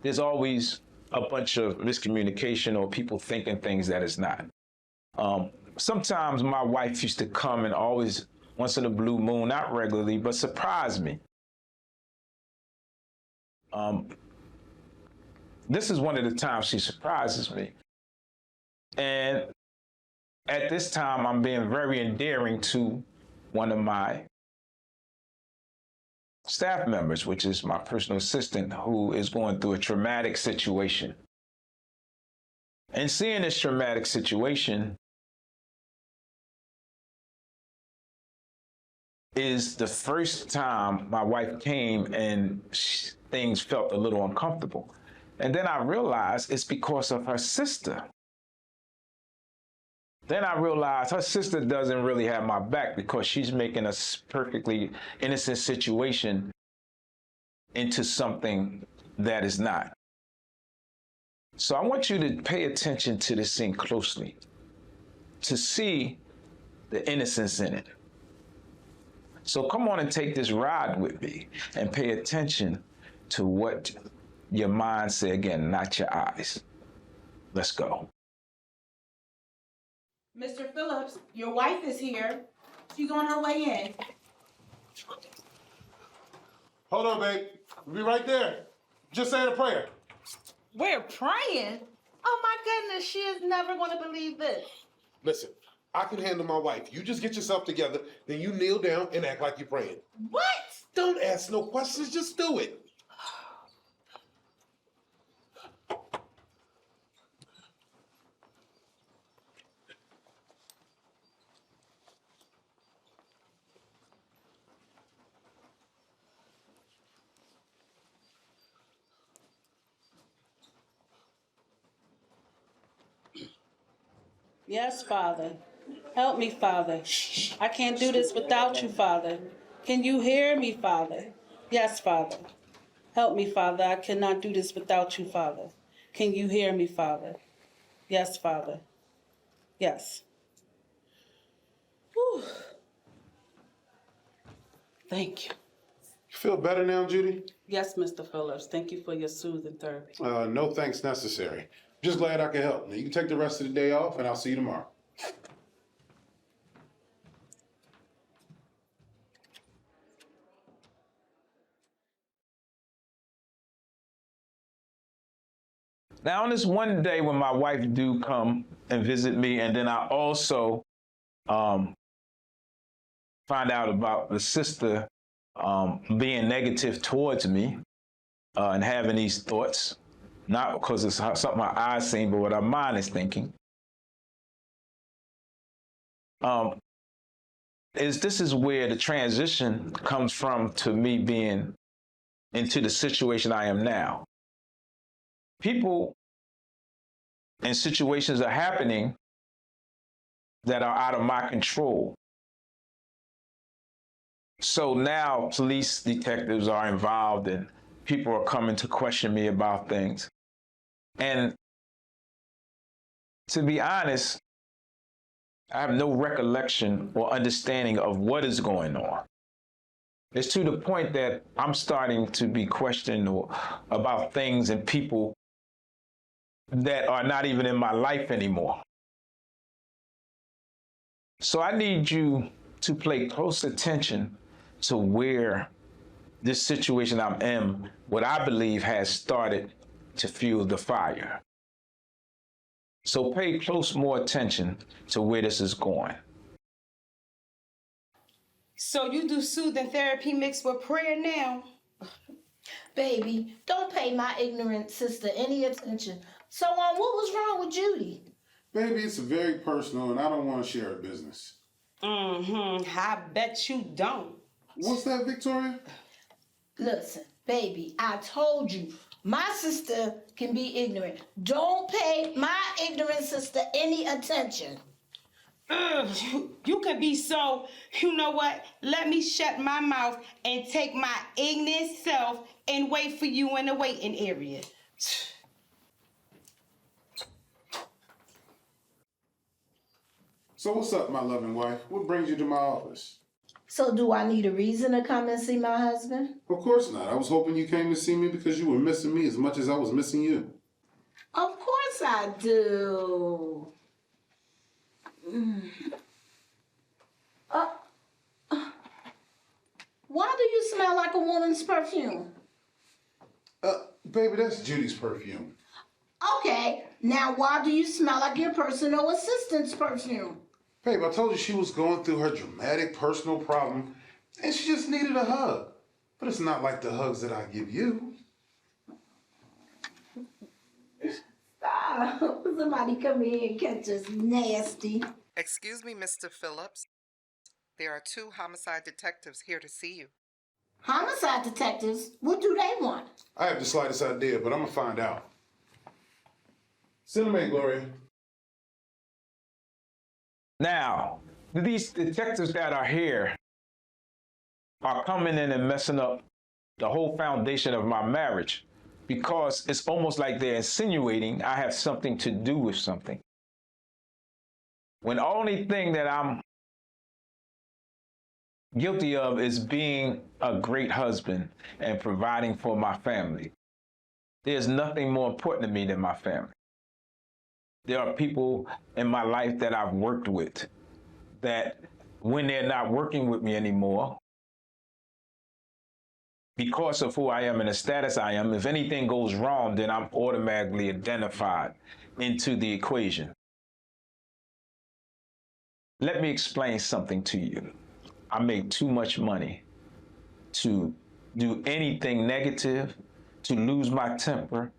there's always a bunch of miscommunication or people thinking things that it's not. Sometimes my wife used to come and always, once in a blue moon, not regularly, but surprise me. This is one of the times she surprises me. And at this time, I'm being very endearing to one of my staff members, which is my personal assistant, who is going through a traumatic situation. And seeing this traumatic situation is the first time my wife came and things felt a little uncomfortable. And then I realized it's because of her sister. Then I realized her sister doesn't really have my back because she's making a perfectly innocent situation into something that is not. So I want you to pay attention to this scene closely to see the innocence in it. So come on and take this ride with me and pay attention to what your mind say again, not your eyes. Let's go. Mr. Phillips, your wife is here. She's on her way in. Hold on, babe. We'll be right there. Just saying a prayer. We're praying? Oh my goodness, she is never going to believe this. Listen, I can handle my wife. You just get yourself together, then you kneel down and act like you're praying. What? Don't ask no questions, just do it. Yes, Father. Help me, Father. I can't do this without you, Father. Can you hear me, Father? Yes, Father. Help me, Father. I cannot do this without you, Father. Can you hear me, Father? Yes, Father. Yes. Whew. Thank you. You feel better now, Judy? Yes, Mr. Phillips. Thank you for your soothing therapy. No thanks necessary. Just glad I could help. Now you can take the rest of the day off and I'll see you tomorrow. Now, on this one day when my wife do come and visit me, and then I also find out about the sister being negative towards me and having these thoughts, not because it's something my eyes seen, but what our mind is thinking. this is where the transition comes from to me being into the situation I am now. People and situations are happening that are out of my control. So now police detectives are involved and people are coming to question me about things. And to be honest, I have no recollection or understanding of what is going on. It's to the point that I'm starting to be questioned about things and people that are not even in my life anymore. So I need you to pay close attention to where this situation I'm in, what I believe has started to fuel the fire. So pay more attention to where this is going. So you do soothing therapy mixed with prayer now? Baby, don't pay my ignorant sister any attention. So what was wrong with Judy? Baby, it's very personal and I don't want to share her business. I bet you don't. What's that, Victoria? Listen, baby, I told you, my sister can be ignorant. Don't pay my ignorant sister any attention. You can be so, you know what? Let me shut my mouth and take my ignorant self and wait for you in the waiting area. So what's up, my loving wife? What brings you to my office? So do I need a reason to come and see my husband? Of course not. I was hoping you came to see me because you were missing me as much as I was missing you. Of course I do. Why do you smell like a woman's perfume? Baby, that's Judy's perfume. Okay, now why do you smell like your personal assistant's perfume? Babe, I told you she was going through her dramatic personal problem and she just needed a hug. But it's not like the hugs that I give you. Stop. Somebody come here and catch us nasty. Excuse me, Mr. Phillips. There are 2 homicide detectives here to see you. Homicide detectives? What do they want? I have the slightest idea, but I'm going to find out. Send them in, Gloria. Now, these detectives that are here are coming in and messing up the whole foundation of my marriage because it's almost like they're insinuating I have something to do with something. When the only thing that I'm guilty of is being a great husband and providing for my family. There's nothing more important to me than my family. There are people in my life that I've worked with that when they're not working with me anymore, because of who I am and the status I am, if anything goes wrong, then I'm automatically identified into the equation. Let me explain something to you. I make too much money to do anything negative, to lose my temper,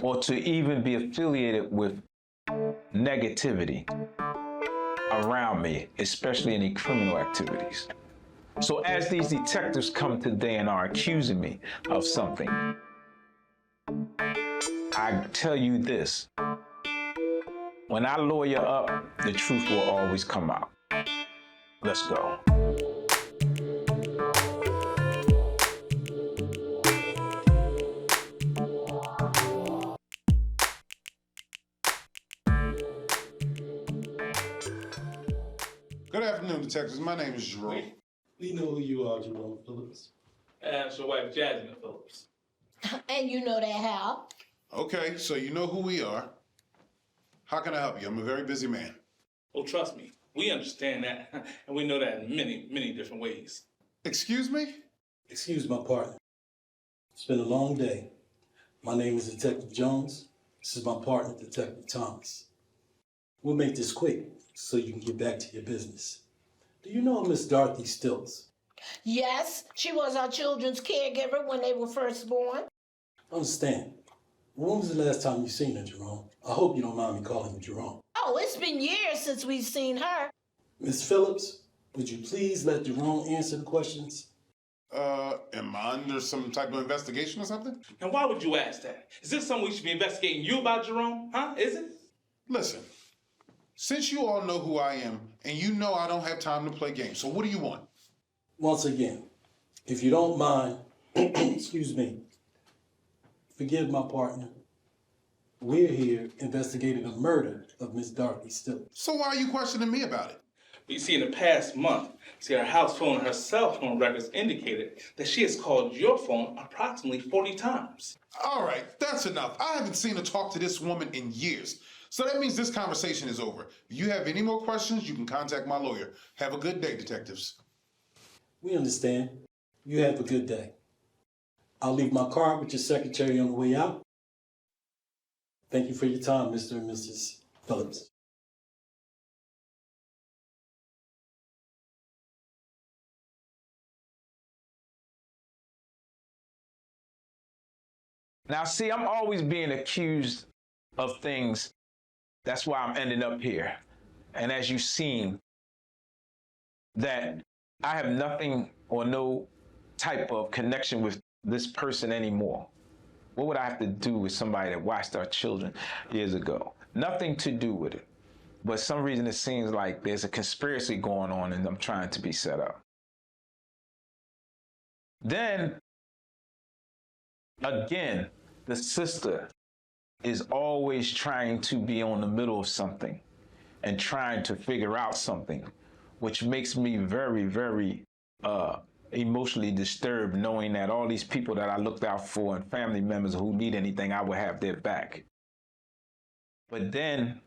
or to even be affiliated with negativity around me, especially any criminal activities. So as these detectives come today and are accusing me of something, I tell you this, when I lawyer up, the truth will always come out. Let's go. Good afternoon, detectives. My name is Jerome. We know who you are, Jerome Phillips. And your wife, Jasmine Phillips. And you know that how? Okay, so you know who we are. How can I help you? I'm a very busy man. Oh, trust me, we understand that, and we know that in many, many different ways. Excuse me? Excuse my partner. It's been a long day. My name is Detective Jones. This is my partner, Detective Thomas. We'll make this quick so you can get back to your business. Do you know Miss Dorothy Stilts? Yes, she was our children's caregiver when they were first born. Understand. When was the last time you seen her, Jerome? I hope you don't mind me calling you Jerome. Oh, it's been years since we've seen her. Ms. Phillips, would you please let Jerome answer the questions? Am I under some type of investigation or something? And why would you ask that? Is this something we should be investigating you about, Jerome? Huh? Is it? Listen, since you all know who I am, and you know I don't have time to play games, so what do you want? Once again, if you don't mind, excuse me, forgive my partner. We're here investigating the murder of Miss Dorothy Stillers. So why are you questioning me about it? You see, in the past month, her house phone and her cell phone records indicated that she has called your phone approximately 40 times. All right, that's enough. I haven't seen her talk to this woman in years. So that means this conversation is over. If you have any more questions, you can contact my lawyer. Have a good day, detectives. We understand. You have a good day. I'll leave my card with your secretary on the way out. Thank you for your time, Mr. and Mrs. Phillips. Now, see, I'm always being accused of things. That's why I'm ending up here. And as you've seen, that I have nothing or no type of connection with this person anymore. What would I have to do with somebody that watched our children years ago? Nothing to do with it. But for some reason it seems like there's a conspiracy going on and I'm trying to be set up. Then, again, the sister is always trying to be on the middle of something and trying to figure out something, which makes me very, very emotionally disturbed, knowing that all these people that I looked out for and family members who need anything, I would have their back. But then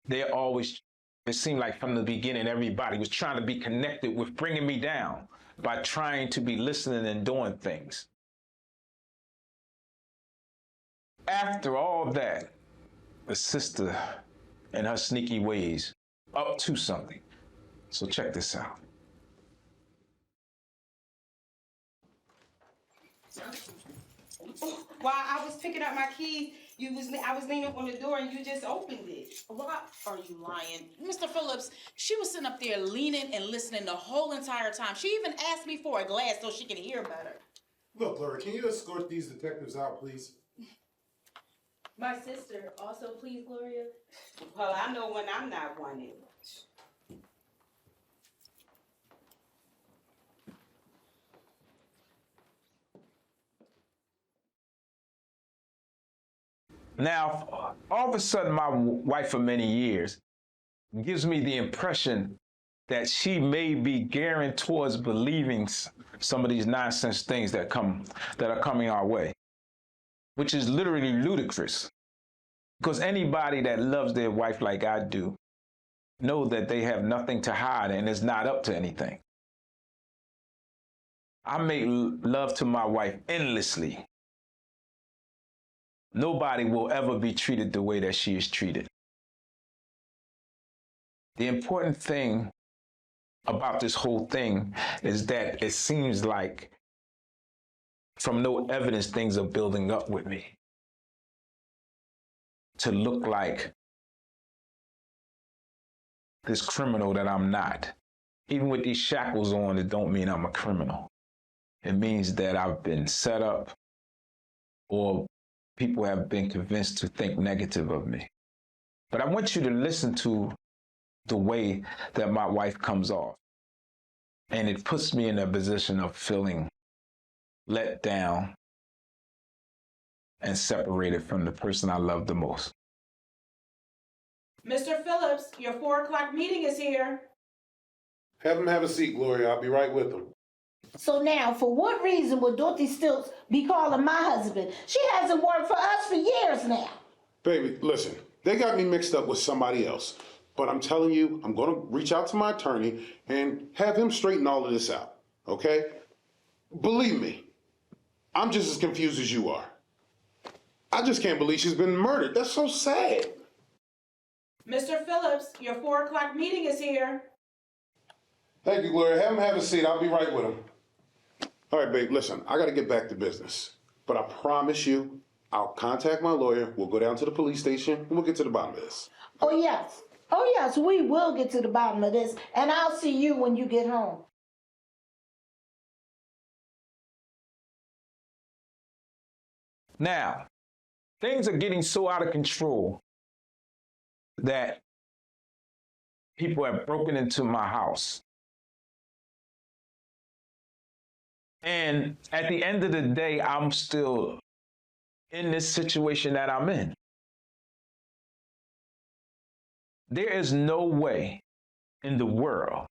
they're always, it seemed like from the beginning, everybody was trying to be connected with bringing me down by trying to be listening and doing things. After all that, the sister and her sneaky ways up to something. So check this out. While I was picking up my keys, I was leaning up on the door and you just opened it. Why are you lying? Mr. Phillips, she was sitting up there leaning and listening the whole entire time. She even asked me for a glass so she can hear better. Look, Laura, can you escort these detectives out, please? My sister, also please, Gloria. Well, I know when I'm not wanted. Now, all of a sudden, my wife of many years gives me the impression that she may be gearing towards believing some of these nonsense things that are coming our way, which is literally ludicrous. Because anybody that loves their wife like I do know that they have nothing to hide and it's not up to anything. I make love to my wife endlessly. Nobody will ever be treated the way that she is treated. The important thing about this whole thing is that it seems like from no evidence things are building up with me to look like this criminal that I'm not. Even with these shackles on, it don't mean I'm a criminal. It means that I've been set up or people have been convinced to think negative of me. But I want you to listen to the way that my wife comes off. And it puts me in a position of feeling let down and separated from the person I love the most. Mr. Phillips, your 4 o'clock meeting is here. Have them have a seat, Gloria. I'll be right with them. So now, for what reason would Dorothy Stilts be calling my husband? She hasn't worked for us for years now. Baby, listen, they got me mixed up with somebody else. But I'm telling you, I'm going to reach out to my attorney and have him straighten all of this out, okay? Believe me, I'm just as confused as you are. I just can't believe she's been murdered. That's so sad. Mr. Phillips, your 4 o'clock meeting is here. Thank you, Gloria. Have him have a seat. I'll be right with him. All right, babe, listen, I got to get back to business. But I promise you, I'll contact my lawyer. We'll go down to the police station and we'll get to the bottom of this. Oh, yes. Oh, yes, we will get to the bottom of this, and I'll see you when you get home. Now, things are getting so out of control that people have broken into my house. And at the end of the day, I'm still in this situation that I'm in. There is no way in the world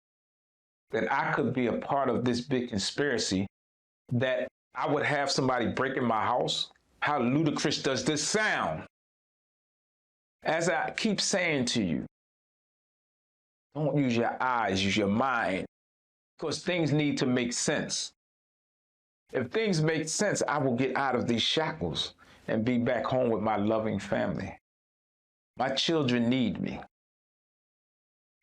that I could be a part of this big conspiracy that I would have somebody break in my house. How ludicrous does this sound? As I keep saying to you, don't use your eyes, use your mind, because things need to make sense. If things make sense, I will get out of these shackles and be back home with my loving family. My children need me.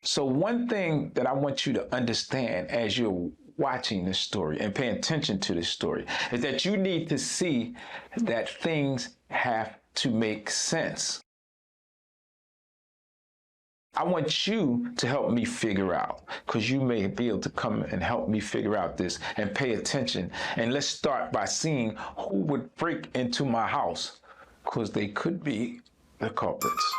So one thing that I want you to understand as you're watching this story and paying attention to this story is that you need to see that things have to make sense. I want you to help me figure out, because you may be able to come and help me figure out this and pay attention. And let's start by seeing who would break into my house, because they could be the culprits.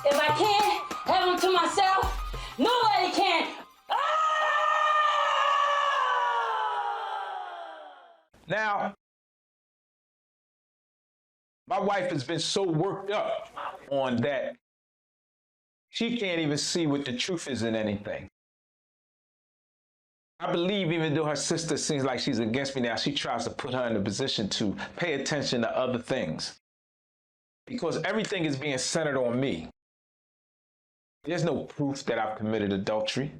If I can't have them to myself, nobody can. Now, my wife has been so worked up on that, she can't even see what the truth is in anything. I believe even though her sister seems like she's against me now, she tries to put her in a position to pay attention to other things. Because everything is being centered on me. There's no proof that I've committed adultery.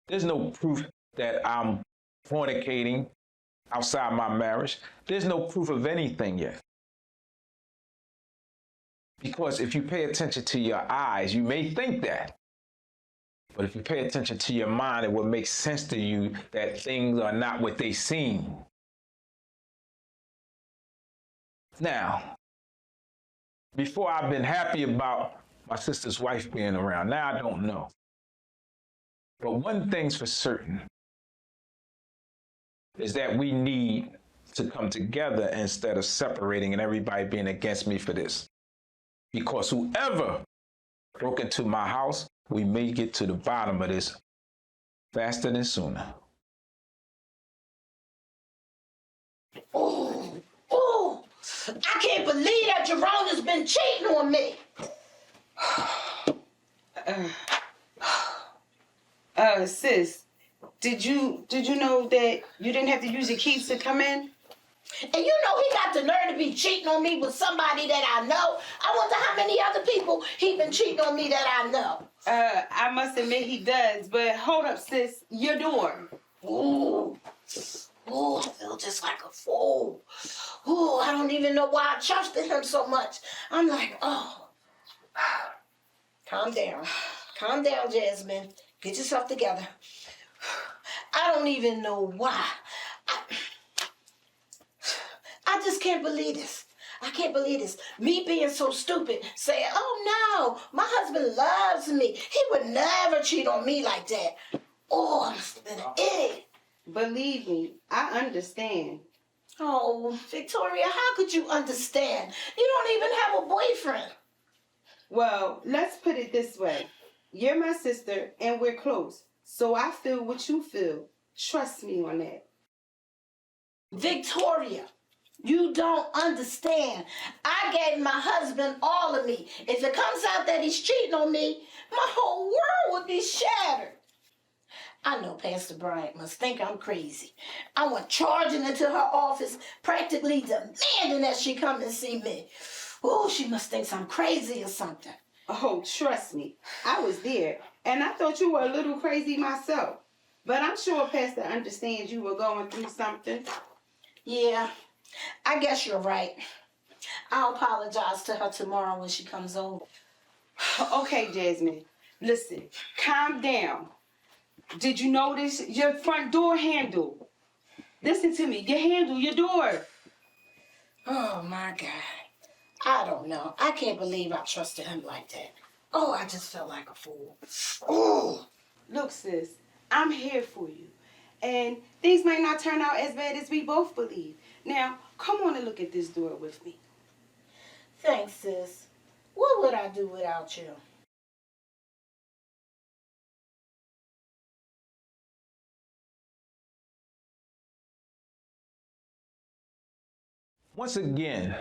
There's no proof that I'm fornicating outside my marriage. There's no proof of anything yet. Because if you pay attention to your eyes, you may think that. But if you pay attention to your mind, it will make sense to you that things are not what they seem. Now, before I've been happy about my sister's wife being around. Now I don't know. But one thing's for certain is that we need to come together instead of separating and everybody being against me for this. Because whoever broke into my house, we may get to the bottom of this faster than sooner. Oh, I can't believe that Jerome has been cheating on me. Sis, did you know that you didn't have to use your keys to come in? And you know he got the nerve to be cheating on me with somebody that I know. I wonder how many other people he been cheating on me that I know. I must admit he does, but hold up, sis, your door. Ooh, I feel just like a fool. Ooh, I don't even know why I trusted him so much. I'm like, oh. Calm down. Calm down, Jasmine. Get yourself together. I don't even know why. I just can't believe this. I can't believe this. Me being so stupid, saying, oh no, my husband loves me. He would never cheat on me like that. Oh, I must have been an idiot. Believe me, I understand. Oh, Victoria, how could you understand? You don't even have a boyfriend. Well, let's put it this way. You're my sister and we're close. So I feel what you feel. Trust me on that. Victoria, you don't understand. I gave my husband all of me. If it comes out that he's cheating on me, my whole world would be shattered. I know Pastor Bryant must think I'm crazy. I went charging into her office, practically demanding that she come and see me. Oh, she must think I'm crazy or something. Oh, trust me, I was there, and I thought you were a little crazy myself. But I'm sure Pastor understands you were going through something. Yeah, I guess you're right. I'll apologize to her tomorrow when she comes over. Okay, Jasmine, listen, calm down. Did you notice your front door handle? Listen to me, your handle, your door. Oh, my God. I don't know. I can't believe I trusted him like that. Oh, I just felt like a fool. Oh. Look, sis, I'm here for you. And things might not turn out as bad as we both believe. Now, come on and look at this door with me. Thanks, sis. What would I do without you? Once again,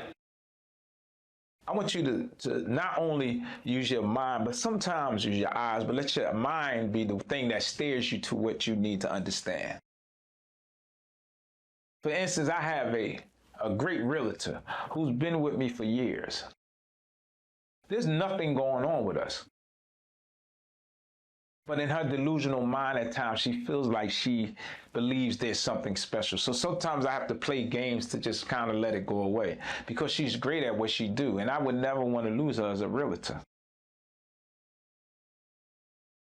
I want you to not only use your mind, but sometimes use your eyes, but let your mind be the thing that steers you to what you need to understand. For instance, I have a great realtor who's been with me for years. There's nothing going on with us. But in her delusional mind at times, she feels like she believes there's something special. So sometimes I have to play games to just kind of let it go away because she's great at what she do. And I would never want to lose her as a realtor.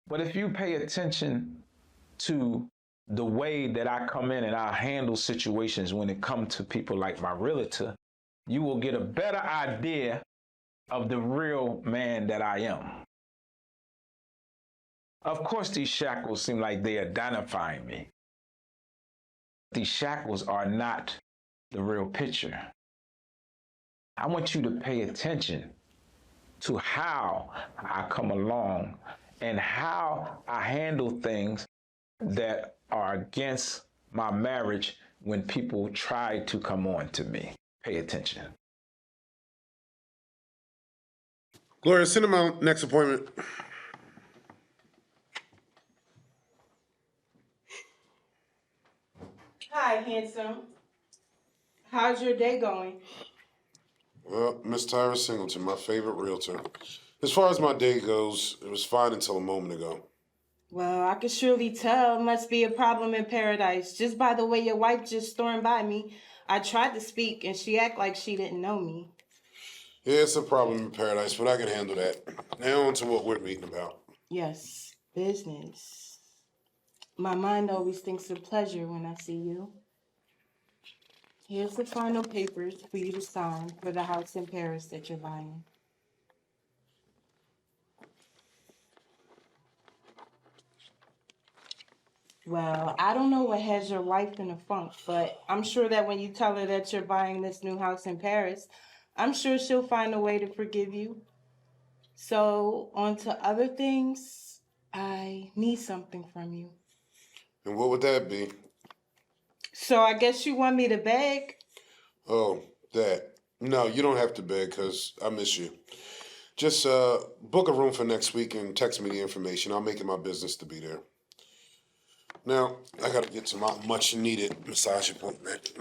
But if you pay attention to the way that I come in and I handle situations when it comes to people like my realtor, you will get a better idea of the real man that I am. Of course, these shackles seem like they're identifying me. These shackles are not the real picture. I want you to pay attention to how I come along and how I handle things that are against my marriage when people try to come on to me. Pay attention. Gloria, send him out next appointment. Hi, handsome. How's your day going? Well, Miss Tyra Singleton, my favorite realtor. As far as my day goes, it was fine until a moment ago. Well, I could surely tell it must be a problem in paradise just by the way your wife just stormed by me. I tried to speak and she acted like she didn't know me. Yeah, it's a problem in paradise, but I can handle that. Now on to what we're meeting about. Yes, business. My mind always thinks of pleasure when I see you. Here's the final papers for you to sign for the house in Paris that you're buying. Well, I don't know what has your wife in a funk, but I'm sure that when you tell her that you're buying this new house in Paris, I'm sure she'll find a way to forgive you. So, on to other things. I need something from you. And what would that be? So, I guess you want me to beg? Oh, that. No, you don't have to beg, because I miss you. Just book a room for next week and text me the information. I'll make it my business to be there. Now, I got to get to my much-needed massage appointment.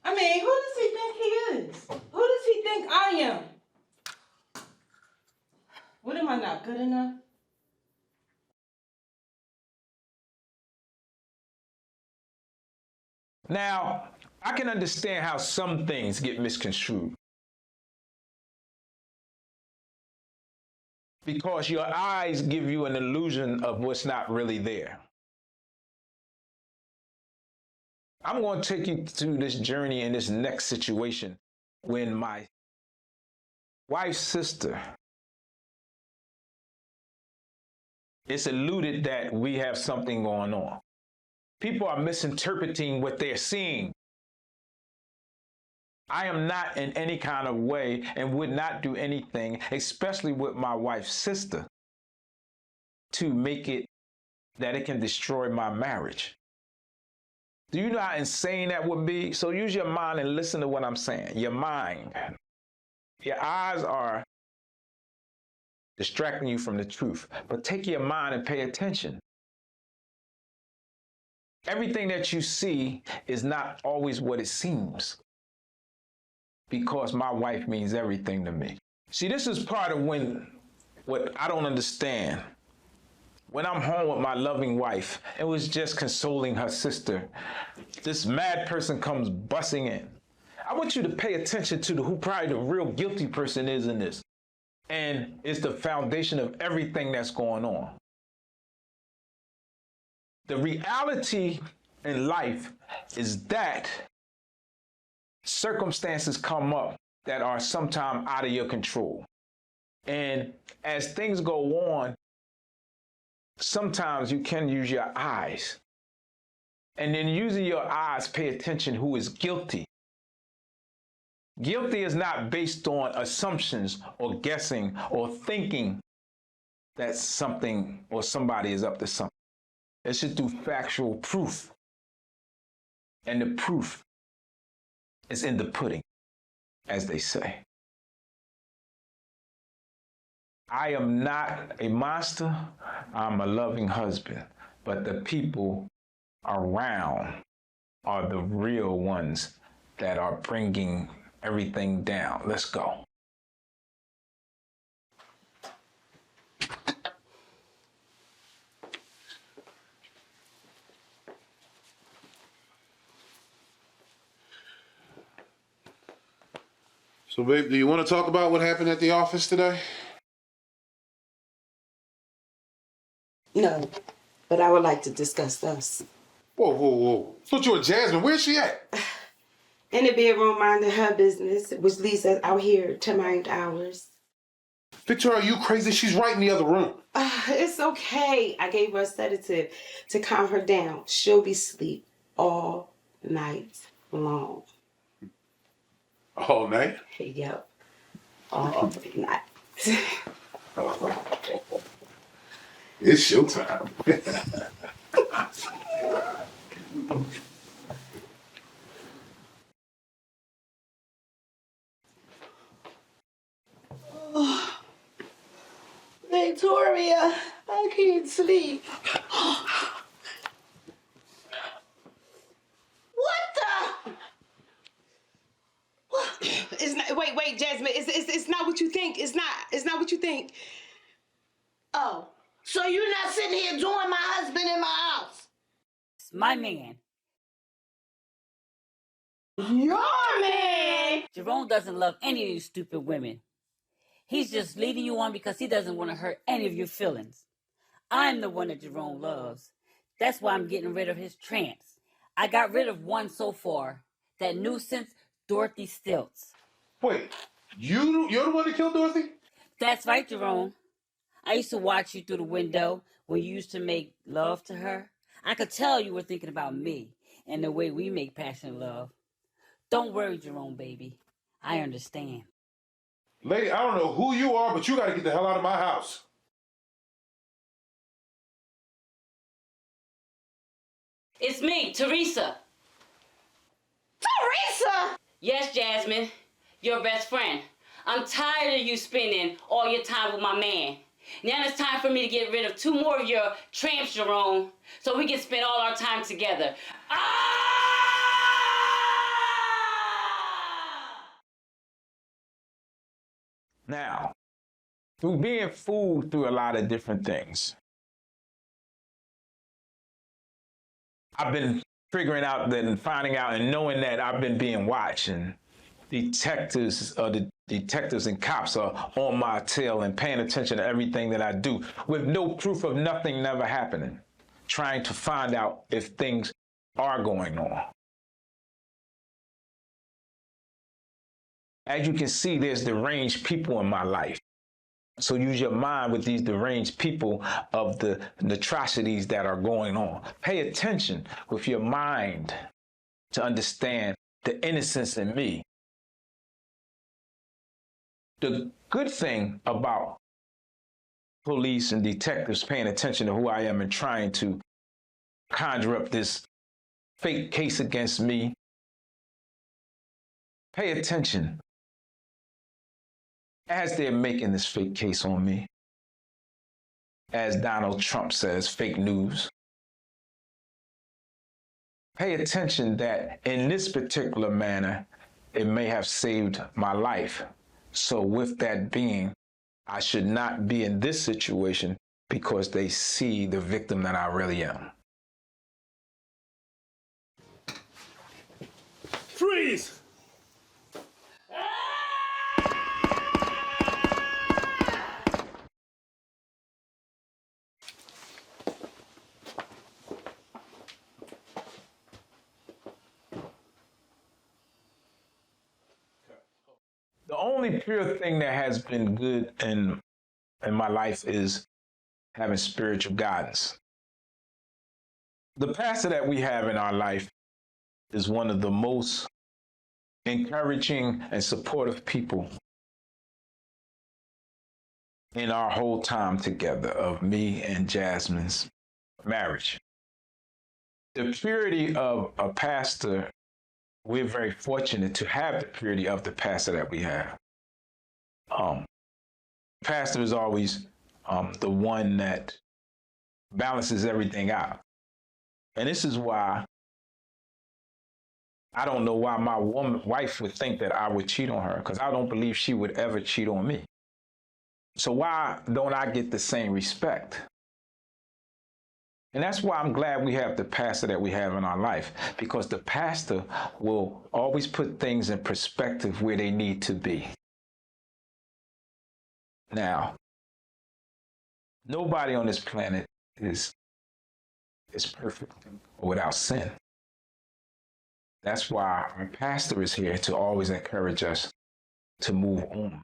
I mean, who does he think he is? Who does he think I am? What, am I not good enough? Now, I can understand how some things get misconstrued. Because your eyes give you an illusion of what's not really there. I'm going to take you through this journey in this next situation when my wife's sister, it's alluded that we have something going on. People are misinterpreting what they're seeing. I am not in any kind of way and would not do anything, especially with my wife's sister, to make it that it can destroy my marriage. Do you know how insane that would be? So use your mind and listen to what I'm saying. Your mind. Your eyes are distracting you from the truth, but take your mind and pay attention. Everything that you see is not always what it seems, because my wife means everything to me. See, this is part of what I don't understand. When I'm home with my loving wife, it was just consoling her sister. This mad person comes busting in. I want you to pay attention to who probably the real guilty person is in this. And it's the foundation of everything that's going on. The reality in life is that circumstances come up that are sometimes out of your control. And as things go on, sometimes you can use your eyes. And then using your eyes, pay attention who is guilty. Guilty is not based on assumptions or guessing or thinking that something or somebody is up to something. It's just through factual proof. And the proof is in the pudding, as they say. I am not a monster. I'm a loving husband. But the people around are the real ones that are bringing everything down. Let's go. So, babe, do you want to talk about what happened at the office today? No, but I would like to discuss us. Whoa, whoa, whoa. Thought you were Jasmine. Where's she at? In the bedroom minding her business, which leads us out here to mind ours. Victoria, are you crazy? She's right in the other room. It's okay. I gave her a sedative to calm her down. She'll be asleep all night long. All night? Yep. All night. It's showtime. Victoria, I can't sleep. What the? It's not. Wait, Jasmine. It's not what you think. It's not what you think. Oh, so you're not sitting here doing my husband in my house? It's my man. Your man? Jerome doesn't love any of you stupid women. He's just leading you on because he doesn't want to hurt any of your feelings. I'm the one that Jerome loves. That's why I'm getting rid of his tramps. I got rid of one so far. That nuisance, Dorothy Stilts. Wait, you're the one that killed Dorothy? That's right, Jerome. I used to watch you through the window when you used to make love to her. I could tell you were thinking about me and the way we make passionate love. Don't worry, Jerome, baby. I understand. Lady, I don't know who you are, but you gotta get the hell out of my house. It's me, Teresa. Teresa! Yes, Jasmine, your best friend. I'm tired of you spending all your time with my man. Now it's time for me to get rid of 2 more of your tramps, Jerome, so we can spend all our time together. Now, through being fooled through a lot of different things, I've been figuring out that and finding out and knowing that I've been being watched, and the detectives and cops are on my tail and paying attention to everything that I do with no proof of nothing never happening, trying to find out if things are going on. As you can see, there's deranged people in my life. So use your mind with these deranged people of the atrocities that are going on. Pay attention with your mind to understand the innocence in me. The good thing about police and detectives paying attention to who I am and trying to conjure up this fake case against me, pay attention as they're making this fake case on me. As Donald Trump says, fake news. Pay attention that in this particular manner, it may have saved my life. So with that being, I should not be in this situation because they see the victim that I really am. Freeze! The only pure thing that has been good in my life is having spiritual guidance. The pastor that we have in our life is one of the most encouraging and supportive people in our whole time together of me and Jasmine's marriage. The purity of a pastor, we're very fortunate to have the purity of the pastor that we have. Pastor is always the one that balances everything out. And this is why I don't know why my wife would think that I would cheat on her, because I don't believe she would ever cheat on me. So why don't I get the same respect? And that's why I'm glad we have the pastor that we have in our life, because the pastor will always put things in perspective where they need to be. Now, nobody on this planet is perfect or without sin. That's why our pastor is here to always encourage us to move on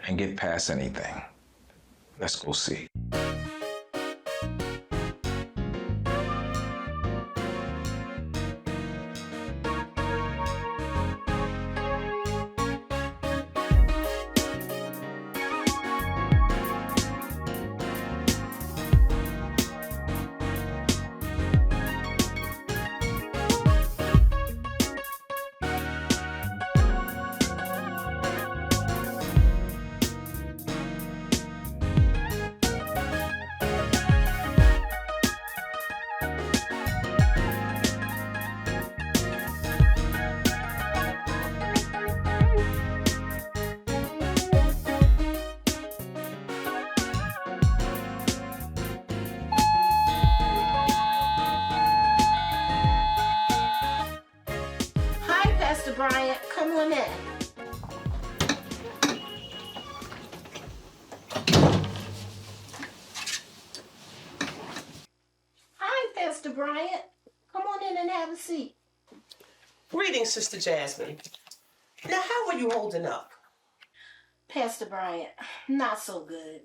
and get past anything. Let's go see. Bryant, come on in. Hi, Pastor Bryant. Come on in and have a seat. Greetings, Sister Jasmine. Now, how are you holding up? Pastor Bryant, not so good.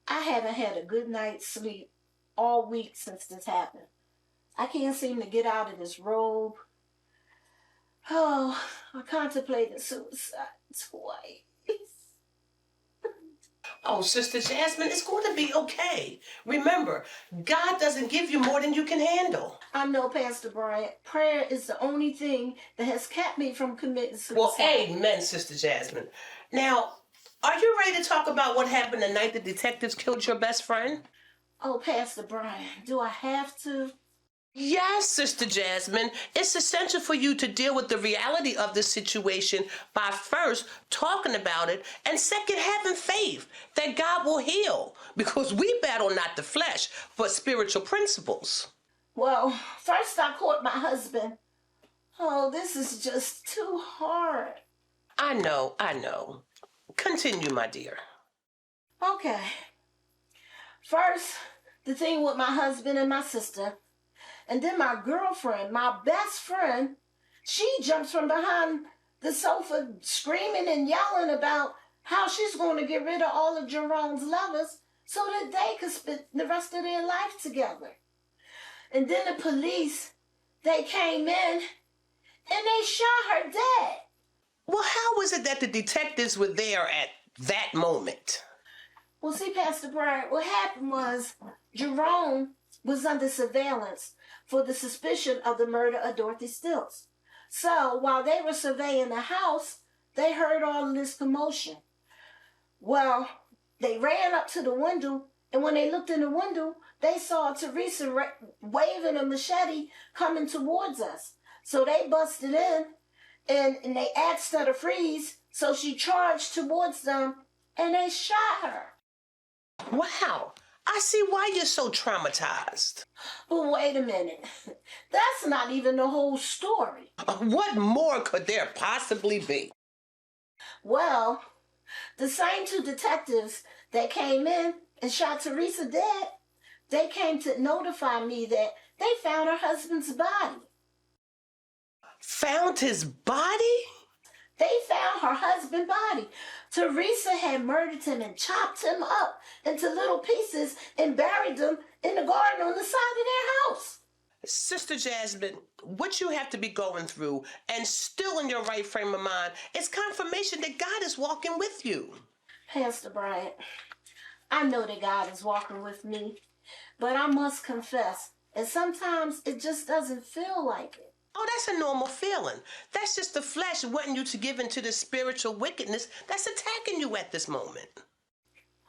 I haven't had a good night's sleep all week since this happened. I can't seem to get out of this robe. Oh, I contemplated suicide twice. Oh, Sister Jasmine, it's going to be okay. Remember, God doesn't give you more than you can handle. I know, Pastor Bryant. Prayer is the only thing that has kept me from committing suicide. Well, amen, Sister Jasmine. Now, are you ready to talk about what happened the night the detectives killed your best friend? Oh, Pastor Bryant, do I have to? Yes, Sister Jasmine. It's essential for you to deal with the reality of this situation by first talking about it and second having faith that God will heal, because we battle not the flesh but spiritual principles. Well, first I caught my husband. Oh, this is just too hard. I know. Continue, my dear. Okay. First, the thing with my husband and my sister. And then my girlfriend, my best friend, she jumps from behind the sofa screaming and yelling about how she's going to get rid of all of Jerome's lovers so that they could spend the rest of their life together. And then the police, they came in and they shot her dead. Well, how was it that the detectives were there at that moment? Well, see, Pastor Bryant, what happened was Jerome, was under surveillance for the suspicion of the murder of Dorothy Stilts. So while they were surveying the house, they heard all of this commotion. Well, they ran up to the window, and when they looked in the window, they saw Teresa waving a machete coming towards us. So they busted in, and they asked her to freeze, so she charged towards them, and they shot her. Wow, I see why you're so traumatized. But wait a minute. That's not even the whole story. What more could there possibly be? Well, the same two detectives that came in and shot Teresa dead, they came to notify me that they found her husband's body. Found his body? They found her husband's body. Teresa had murdered him and chopped him up into little pieces and buried them in the garden on the side of their house. Sister Jasmine, what you have to be going through and still in your right frame of mind is confirmation that God is walking with you. Pastor Bryant, I know that God is walking with me, but I must confess, and sometimes it just doesn't feel like it. Oh, that's a normal feeling. That's just the flesh wanting you to give into the spiritual wickedness that's attacking you at this moment.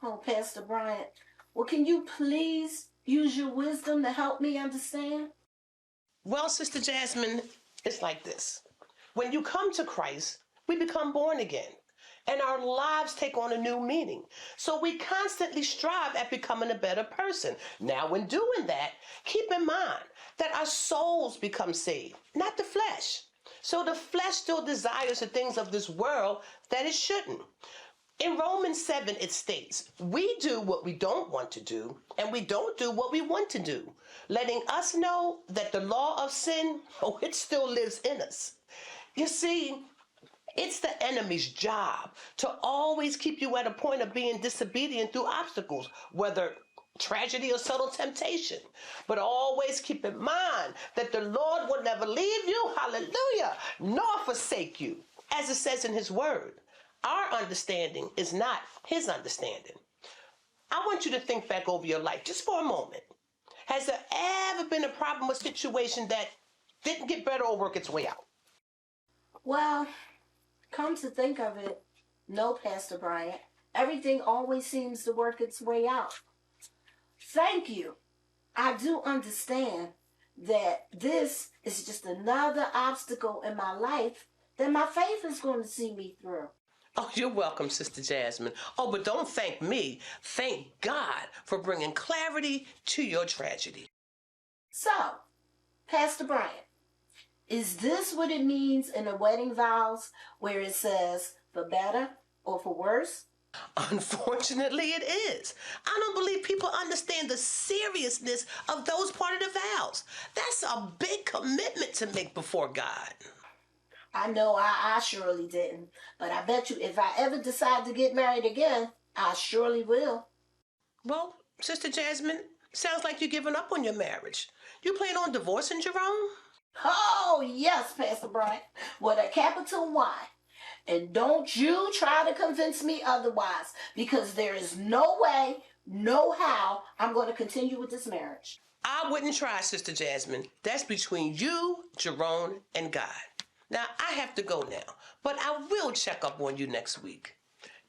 Oh, Pastor Bryant, well, can you please use your wisdom to help me understand? Well, Sister Jasmine, it's like this. When you come to Christ, we become born again, and our lives take on a new meaning. So we constantly strive at becoming a better person. Now, when doing that, keep in mind that our souls become saved, not the flesh. So the flesh still desires the things of this world that it shouldn't. In Romans 7, it states, we do what we don't want to do, and we don't do what we want to do, letting us know that the law of sin, it still lives in us. You see, it's the enemy's job to always keep you at a point of being disobedient through obstacles, whether tragedy or subtle temptation. But always keep in mind that the Lord will never leave you, hallelujah, nor forsake you, as it says in his word. Our understanding is not his understanding. I want you to think back over your life just for a moment. Has there ever been a problem or situation that didn't get better or work its way out? Well, come to think of it, no, Pastor Bryant. Everything always seems to work its way out. Thank you. I do understand that this is just another obstacle in my life that my faith is going to see me through. Oh, you're welcome, Sister Jasmine. Oh, but don't thank me. Thank God for bringing clarity to your tragedy. So, Pastor Bryant, is this what it means in the wedding vows where it says for better or for worse? Unfortunately, it is. I don't believe people understand the seriousness of those part of the vows. That's a big commitment to make before God. I know I surely didn't, but I bet you if I ever decide to get married again, I surely will. Well, Sister Jasmine, sounds like you're giving up on your marriage. You plan on divorcing Jerome? Oh, yes, Pastor Bryant, with a capital Y. And don't you try to convince me otherwise, because there is no way, no how I'm going to continue with this marriage. I wouldn't try, Sister Jasmine. That's between you, Jerome, and God. Now, I have to go now, but I will check up on you next week.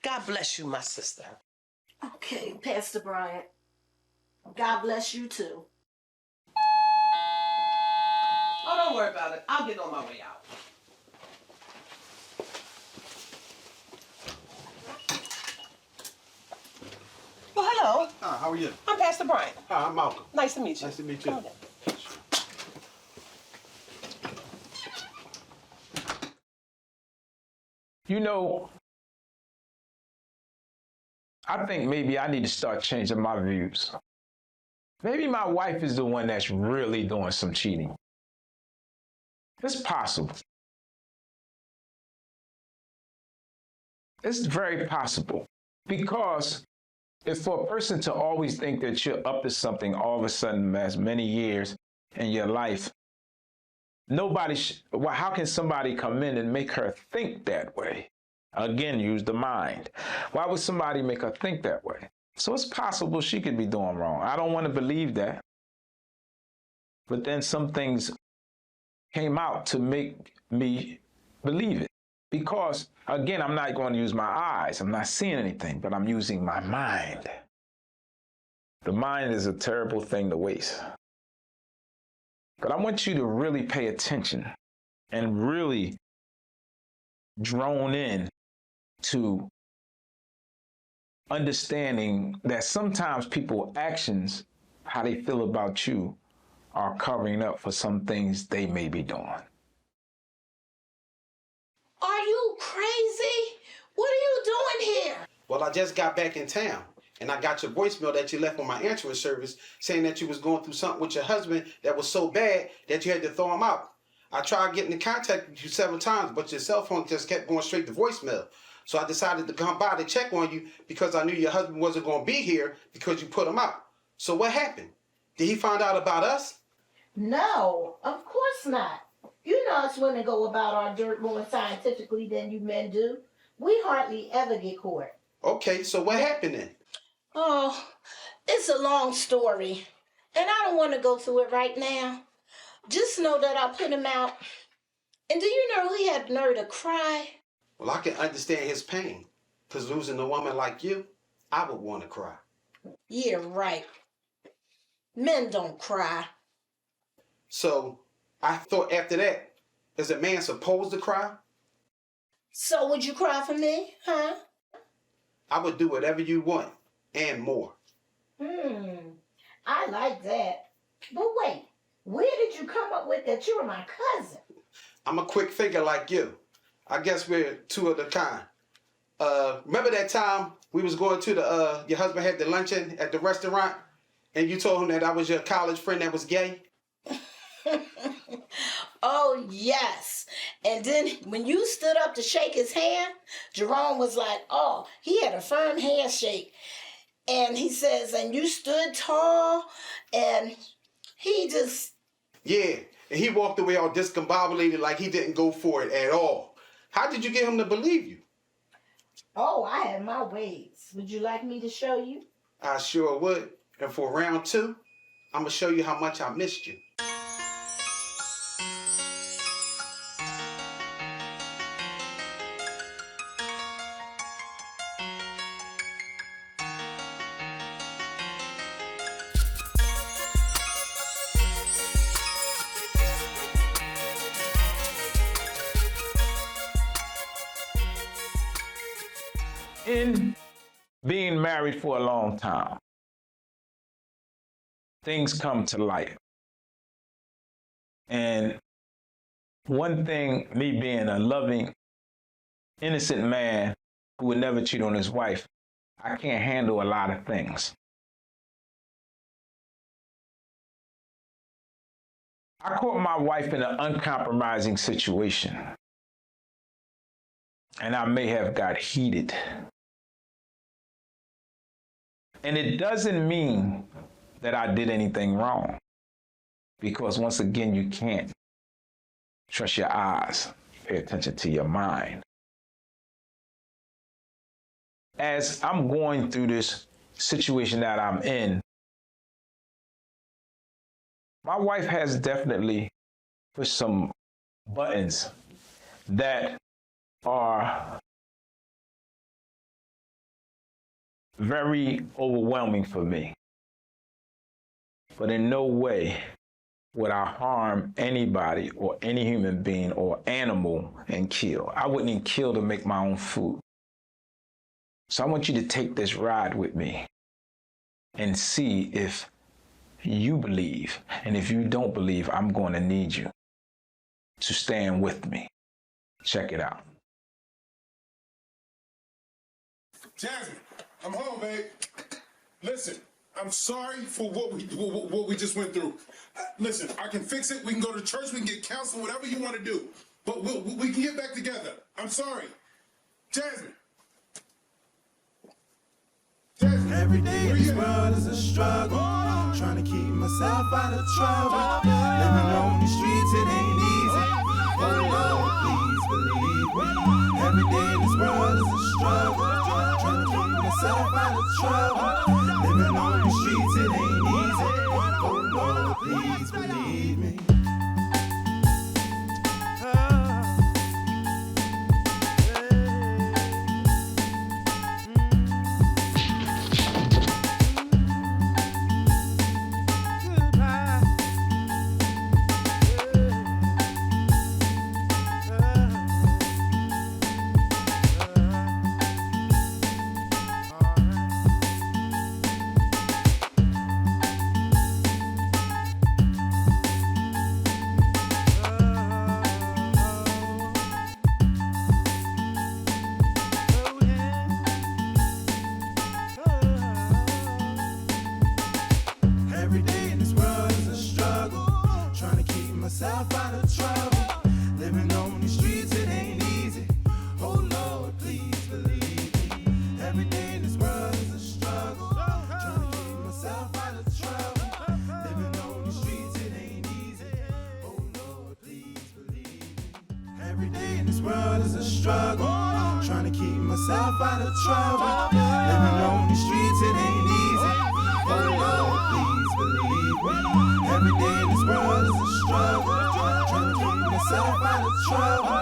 God bless you, my sister. Okay, Pastor Bryant. God bless you, too. Oh, don't worry about it. I'll get on my way out. Well, hello. Hi, how are you? I'm Pastor Bryant. Hi, I'm Malcolm. Nice to meet you. Nice to meet you. Come on in. You know, I think maybe I need to start changing my views. Maybe my wife is the one that's really doing some cheating. It's possible. It's very possible. Because if for a person to always think that you're up to something all of a sudden as many years in your life, how can somebody come in and make her think that way? Again, use the mind. Why would somebody make her think that way? So it's possible she could be doing wrong. I don't want to believe that. But then some things came out to make me believe it. Because, again, I'm not going to use my eyes. I'm not seeing anything, but I'm using my mind. The mind is a terrible thing to waste. But I want you to really pay attention and really drone in to understanding that sometimes people's actions, how they feel about you, are covering up for some things they may be doing. Are you crazy? What are you doing here? Well, I just got back in town, and I got your voicemail that you left on my answering service saying that you was going through something with your husband that was so bad that you had to throw him out. I tried getting in contact with you several times, but your cell phone just kept going straight to voicemail. So I decided to come by to check on you because I knew your husband wasn't going to be here because you put him out. So what happened? Did he find out about us? No, of course not. You know us women go about our dirt more scientifically than you men do. We hardly ever get caught. Okay, so what happened then? Oh, it's a long story, and I don't want to go through it right now. Just know that I put him out. And do you know he had nerve to cry? Well, I can understand his pain, because losing a woman like you, I would want to cry. Yeah, right. Men don't cry. So I thought after that, is a man supposed to cry? So would you cry for me, huh? I would do whatever you want and more. I like that. But wait, where did you come up with that you were my cousin? I'm a quick thinker like you. I guess we're two of the kind. Remember that time we was going to the, your husband had the luncheon at the restaurant and you told him that I was your college friend that was gay? Oh, yes. And then when you stood up to shake his hand, Jerome was like, oh, he had a firm handshake. And he says, and you stood tall, and he just... Yeah, and he walked away all discombobulated like he didn't go for it at all. How did you get him to believe you? Oh, I have my ways. Would you like me to show you? I sure would. And for round 2, I'm going to show you how much I missed you. In being married for a long time, things come to light. And one thing, me being a loving, innocent man who would never cheat on his wife, I can't handle a lot of things. I caught my wife in an uncompromising situation, and I may have got heated. And it doesn't mean that I did anything wrong, because once again, you can't trust your eyes, pay attention to your mind. As I'm going through this situation that I'm in, my wife has definitely pushed some buttons that are very overwhelming for me. But in no way would I harm anybody or any human being or animal and kill. I wouldn't even kill to make my own food. So I want you to take this ride with me and see if you believe. And if you don't believe, I'm going to need you to stand with me. Check it out. Jasmine, I'm home, babe. Listen, I'm sorry for what we just went through. Listen, I can fix it. We can go to church. We can get counseling, whatever you want to do. But we can get back together. I'm sorry. Jasmine. Every day in this world is a struggle. Trying to keep myself out of trouble. Living on these streets, it ain't easy. Oh Lord, please believe me. Every day in this world is a struggle. Trying to keep myself out of trouble. Living on these streets, it ain't easy. Oh Lord, please believe me. Every day in this world is a struggle, trying to keep myself out of trouble. Living on these streets, it ain't easy. Oh Lord, please believe me. Every day in this world is a struggle, trying to keep myself out of trouble. Living on these streets, it ain't easy. Oh Lord, please believe me. Every day in this world is a struggle, trying to keep myself out of trouble. Living on these streets, it ain't easy. Oh Lord, please believe me. Every day in this world is a struggle, trying to keep myself out of trouble.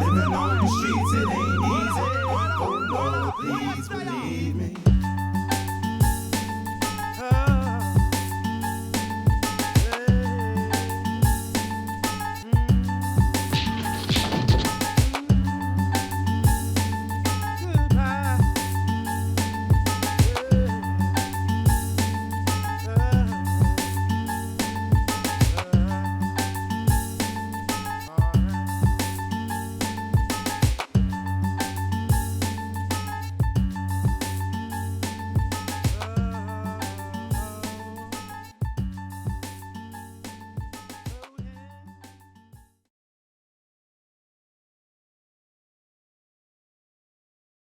Living on the streets, it ain't easy.